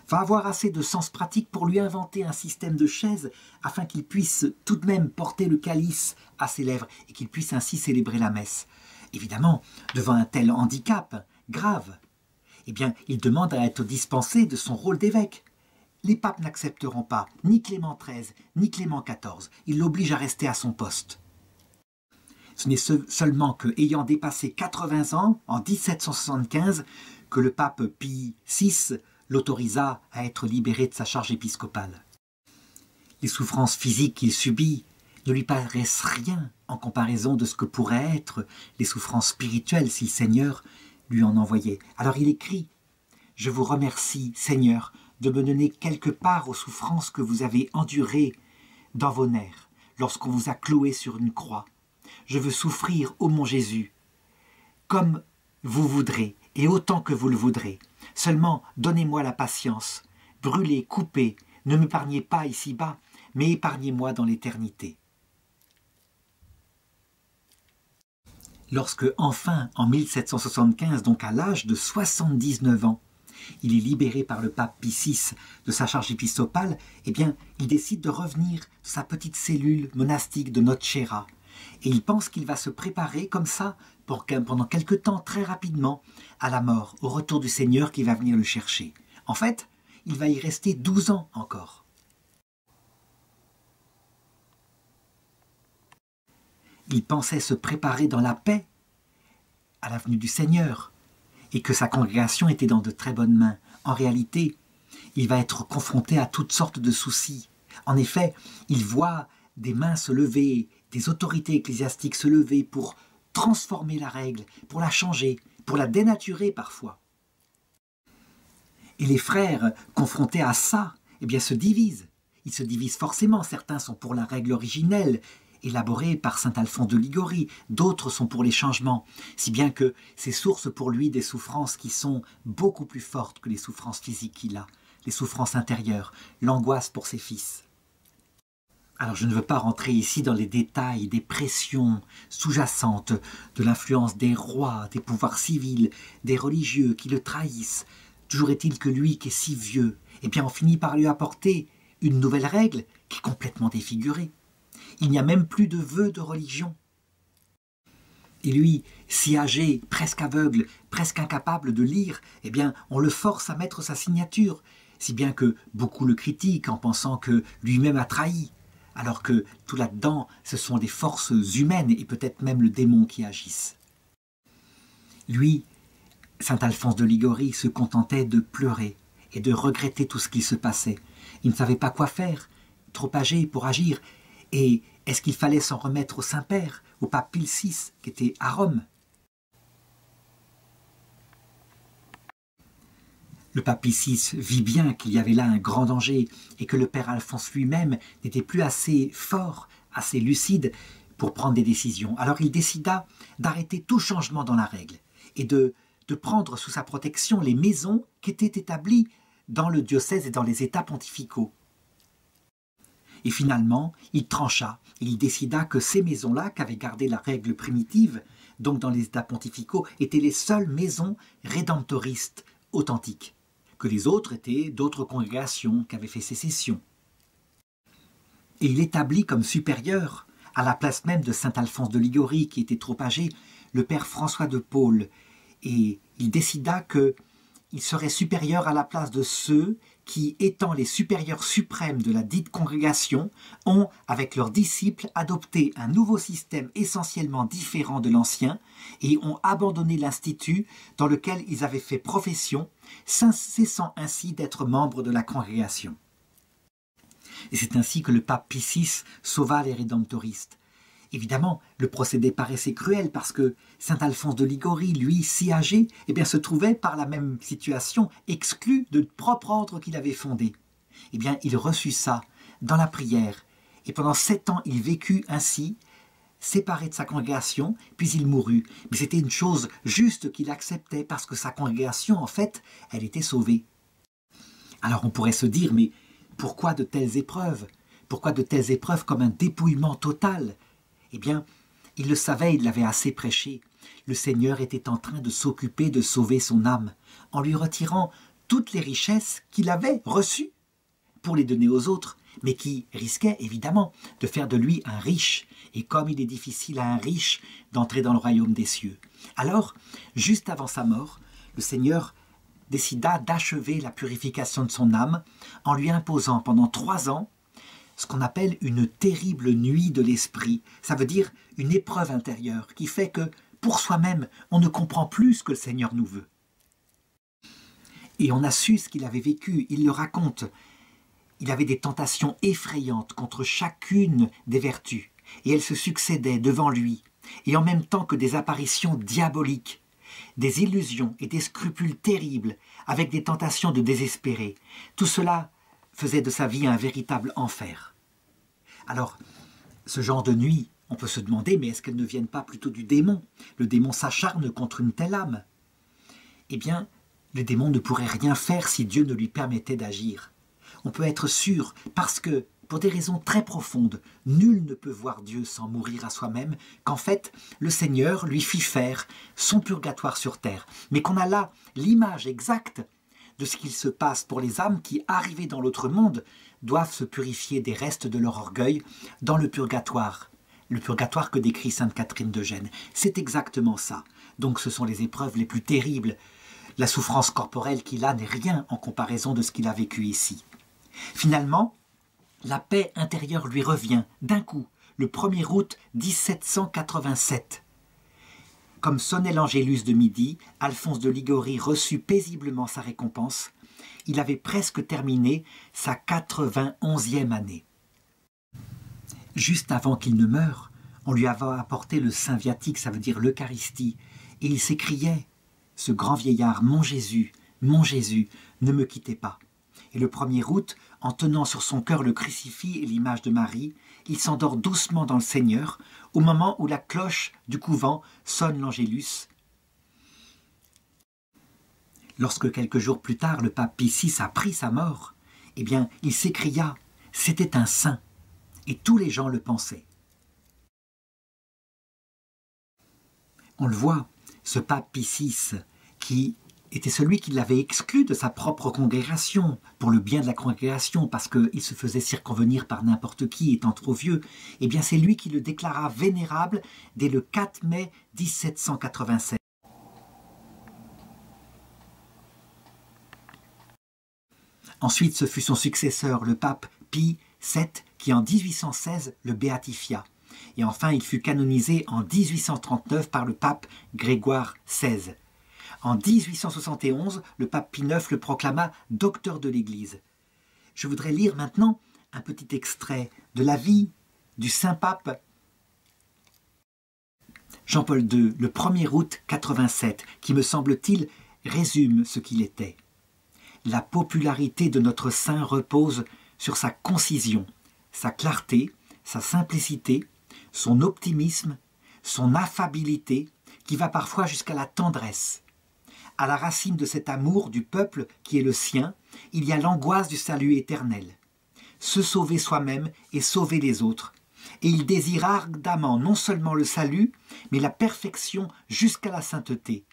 va avoir assez de sens pratique pour lui inventer un système de chaise afin qu'il puisse tout de même porter le calice à ses lèvres et qu'il puisse ainsi célébrer la messe. Évidemment, devant un tel handicap grave, eh bien, il demande à être dispensé de son rôle d'évêque. Les papes n'accepteront pas, ni Clément XIII, ni Clément XIV. Ils l'obligent à rester à son poste. Ce n'est seulement qu'ayant dépassé 80 ans, en 1775, que le pape Pie VI l'autorisa à être libéré de sa charge épiscopale. Les souffrances physiques qu'il subit ne lui paraissent rien en comparaison de ce que pourraient être les souffrances spirituelles si le Seigneur lui en envoyait. Alors il écrit « Je vous remercie, Seigneur, de me donner quelque part aux souffrances que vous avez endurées dans vos nerfs, lorsqu'on vous a cloué sur une croix. Je veux souffrir, ô mon Jésus, comme vous voudrez et autant que vous le voudrez. Seulement, donnez-moi la patience. Brûlez, coupez, ne m'épargnez pas ici-bas, mais épargnez-moi dans l'éternité. » Lorsque, enfin, en 1775, donc à l'âge de 79 ans, il est libéré par le pape Pie VI de sa charge épiscopale, eh bien, il décide de revenir de sa petite cellule monastique de Notchera. Et il pense qu'il va se préparer comme ça, pendant quelque temps, très rapidement, à la mort, au retour du Seigneur qui va venir le chercher. En fait, il va y rester 12 ans encore. il pensait se préparer dans la paix à la venue du Seigneur et que sa congrégation était dans de très bonnes mains. En réalité, il va être confronté à toutes sortes de soucis. En effet, il voit des mains se lever, des autorités ecclésiastiques se lever pour transformer la règle, pour la changer, pour la dénaturer parfois. Et les frères, confrontés à ça, eh bien, se divisent. Ils se divisent forcément. Certains sont pour la règle originelle, élaborée par saint Alphonse de Liguori. D'autres sont pour les changements, si bien que c'est source pour lui des souffrances qui sont beaucoup plus fortes que les souffrances physiques qu'il a, les souffrances intérieures, l'angoisse pour ses fils. Alors je ne veux pas rentrer ici dans les détails des pressions sous-jacentes, de l'influence des rois, des pouvoirs civils, des religieux qui le trahissent. Toujours est-il que lui, qui est si vieux, eh bien on finit par lui apporter une nouvelle règle qui est complètement défigurée. Il n'y a même plus de vœux de religion. Et lui, si âgé, presque aveugle, presque incapable de lire, eh bien on le force à mettre sa signature, si bien que beaucoup le critiquent en pensant que lui-même a trahi, alors que tout là-dedans, ce sont des forces humaines et peut-être même le démon qui agissent. Lui, saint Alphonse de Liguori, se contentait de pleurer et de regretter tout ce qui se passait. Il ne savait pas quoi faire, trop âgé pour agir. Et est-ce qu'il fallait s'en remettre au Saint-Père, au pape Pie VI, qui était à Rome? Le pape Pie VI vit bien qu'il y avait là un grand danger et que le père Alphonse lui-même n'était plus assez fort, assez lucide pour prendre des décisions. Alors il décida d'arrêter tout changement dans la règle et de prendre sous sa protection les maisons qui étaient établies dans le diocèse et dans les états pontificaux. Et finalement, il trancha et il décida que ces maisons-là, qu'avait gardé la règle primitive, donc dans les états pontificaux, étaient les seules maisons rédemptoristes authentiques, que les autres étaient d'autres congrégations qui avaient fait sécession. Et il établit comme supérieur, à la place même de saint Alphonse de Liguori, qui était trop âgé, le père François de Paule, et il décida qu'il serait supérieur à la place de ceux qui, étant les supérieurs suprêmes de la dite congrégation, ont, avec leurs disciples, adopté un nouveau système essentiellement différent de l'ancien et ont abandonné l'institut dans lequel ils avaient fait profession, cessant ainsi d'être membres de la congrégation. Et c'est ainsi que le pape Pie VI sauva les rédemptoristes. Évidemment, le procédé paraissait cruel parce que saint Alphonse de Liguori, lui, si âgé, eh bien, se trouvait par la même situation exclu de propre ordre qu'il avait fondé. Eh bien, il reçut ça dans la prière et pendant 7 ans, il vécut ainsi, séparé de sa congrégation, puis il mourut. Mais c'était une chose juste qu'il acceptait parce que sa congrégation, en fait, elle était sauvée. Alors on pourrait se dire, mais pourquoi de telles épreuves? Pourquoi de telles épreuves comme un dépouillement total? Eh bien, il le savait, il l'avait assez prêché. Le Seigneur était en train de s'occuper de sauver son âme, en lui retirant toutes les richesses qu'il avait reçues pour les donner aux autres, mais qui risquaient évidemment de faire de lui un riche. Et comme il est difficile à un riche d'entrer dans le royaume des cieux. Alors, juste avant sa mort, le Seigneur décida d'achever la purification de son âme en lui imposant pendant 3 ans ce qu'on appelle une terrible nuit de l'esprit. Ça veut dire une épreuve intérieure qui fait que, pour soi-même, on ne comprend plus ce que le Seigneur nous veut. Et on a su ce qu'il avait vécu, il le raconte. Il avait des tentations effrayantes contre chacune des vertus, et elles se succédaient devant lui, et en même temps que des apparitions diaboliques, des illusions et des scrupules terribles, avec des tentations de désespérer. Tout cela faisait de sa vie un véritable enfer. Alors, ce genre de nuit, on peut se demander, mais est-ce qu'elles ne viennent pas plutôt du démon? Le démon s'acharne contre une telle âme. Eh bien, le démon ne pourrait rien faire si Dieu ne lui permettait d'agir. On peut être sûr, parce que, pour des raisons très profondes, nul ne peut voir Dieu sans mourir à soi-même, qu'en fait, le Seigneur lui fit faire son purgatoire sur terre, mais qu'on a là l'image exacte de ce qu'il se passe pour les âmes qui, arrivées dans l'autre monde, doivent se purifier des restes de leur orgueil dans le purgatoire que décrit sainte Catherine de Gênes. C'est exactement ça. Donc ce sont les épreuves les plus terribles. La souffrance corporelle qu'il a n'est rien en comparaison de ce qu'il a vécu ici. Finalement, la paix intérieure lui revient d'un coup, le 1er août 1787. Comme sonnait l'Angélus de midi, Alphonse de Liguori reçut paisiblement sa récompense. Il avait presque terminé sa 91e année. Juste avant qu'il ne meure, on lui avait apporté le Saint Viatique, ça veut dire l'Eucharistie, et il s'écriait, ce grand vieillard, mon Jésus, ne me quittez pas. Et le 1er août, en tenant sur son cœur le crucifix et l'image de Marie, il s'endort doucement dans le Seigneur, au moment où la cloche du couvent sonne l'Angélus. Lorsque quelques jours plus tard, le pape Pie VI apprit sa mort, eh bien, il s'écria, c'était un saint, et tous les gens le pensaient. On le voit, ce pape Pie VI, qui était celui qui l'avait exclu de sa propre congrégation, pour le bien de la congrégation, parce qu'il se faisait circonvenir par n'importe qui, étant trop vieux, eh bien c'est lui qui le déclara vénérable dès le 4 mai 1787. Ensuite, ce fut son successeur, le pape Pie VII, qui en 1816 le béatifia. Et enfin, il fut canonisé en 1839 par le pape Grégoire XVI. En 1871, le pape Pie IX le proclama docteur de l'Église. Je voudrais lire maintenant un petit extrait de la vie du Saint-Pape Jean-Paul II, le 1er août 87, qui, me semble-t-il, résume ce qu'il était. La popularité de notre saint repose sur sa concision, sa clarté, sa simplicité, son optimisme, son affabilité, qui va parfois jusqu'à la tendresse. À la racine de cet amour du peuple qui est le sien, il y a l'angoisse du salut éternel. Se sauver soi-même et sauver les autres. Et il désire ardemment non seulement le salut, mais la perfection jusqu'à la sainteté.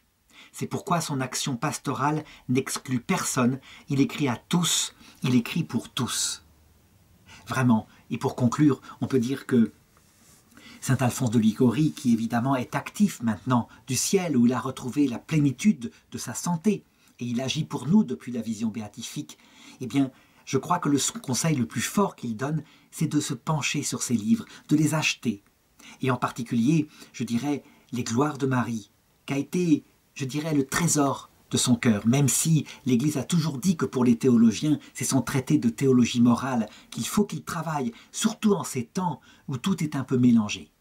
C'est pourquoi son action pastorale n'exclut personne, il écrit à tous, il écrit pour tous. Vraiment, et pour conclure, on peut dire que Saint Alphonse de Liguori, qui évidemment est actif maintenant du ciel, où il a retrouvé la plénitude de sa santé, et il agit pour nous depuis la vision béatifique, eh bien, je crois que le conseil le plus fort qu'il donne, c'est de se pencher sur ces livres, de les acheter. Et en particulier, je dirais, les gloires de Marie, qui a été, je dirais, le trésor de son cœur, même si l'Église a toujours dit que pour les théologiens, c'est son traité de théologie morale, qu'il faut qu'il travaille, surtout en ces temps où tout est un peu mélangé.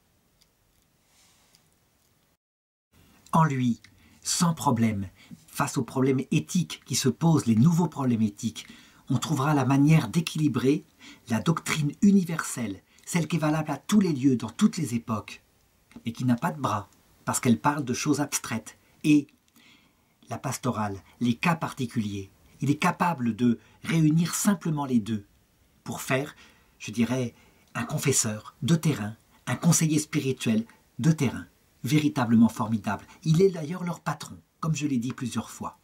En lui, sans problème, face aux problèmes éthiques qui se posent, les nouveaux problèmes éthiques, on trouvera la manière d'équilibrer la doctrine universelle, celle qui est valable à tous les lieux, dans toutes les époques, mais qui n'a pas de bras, parce qu'elle parle de choses abstraites, et la pastorale, les cas particuliers. Il est capable de réunir simplement les deux pour faire, je dirais, un confesseur de terrain, un conseiller spirituel de terrain, véritablement formidable. Il est d'ailleurs leur patron, comme je l'ai dit plusieurs fois.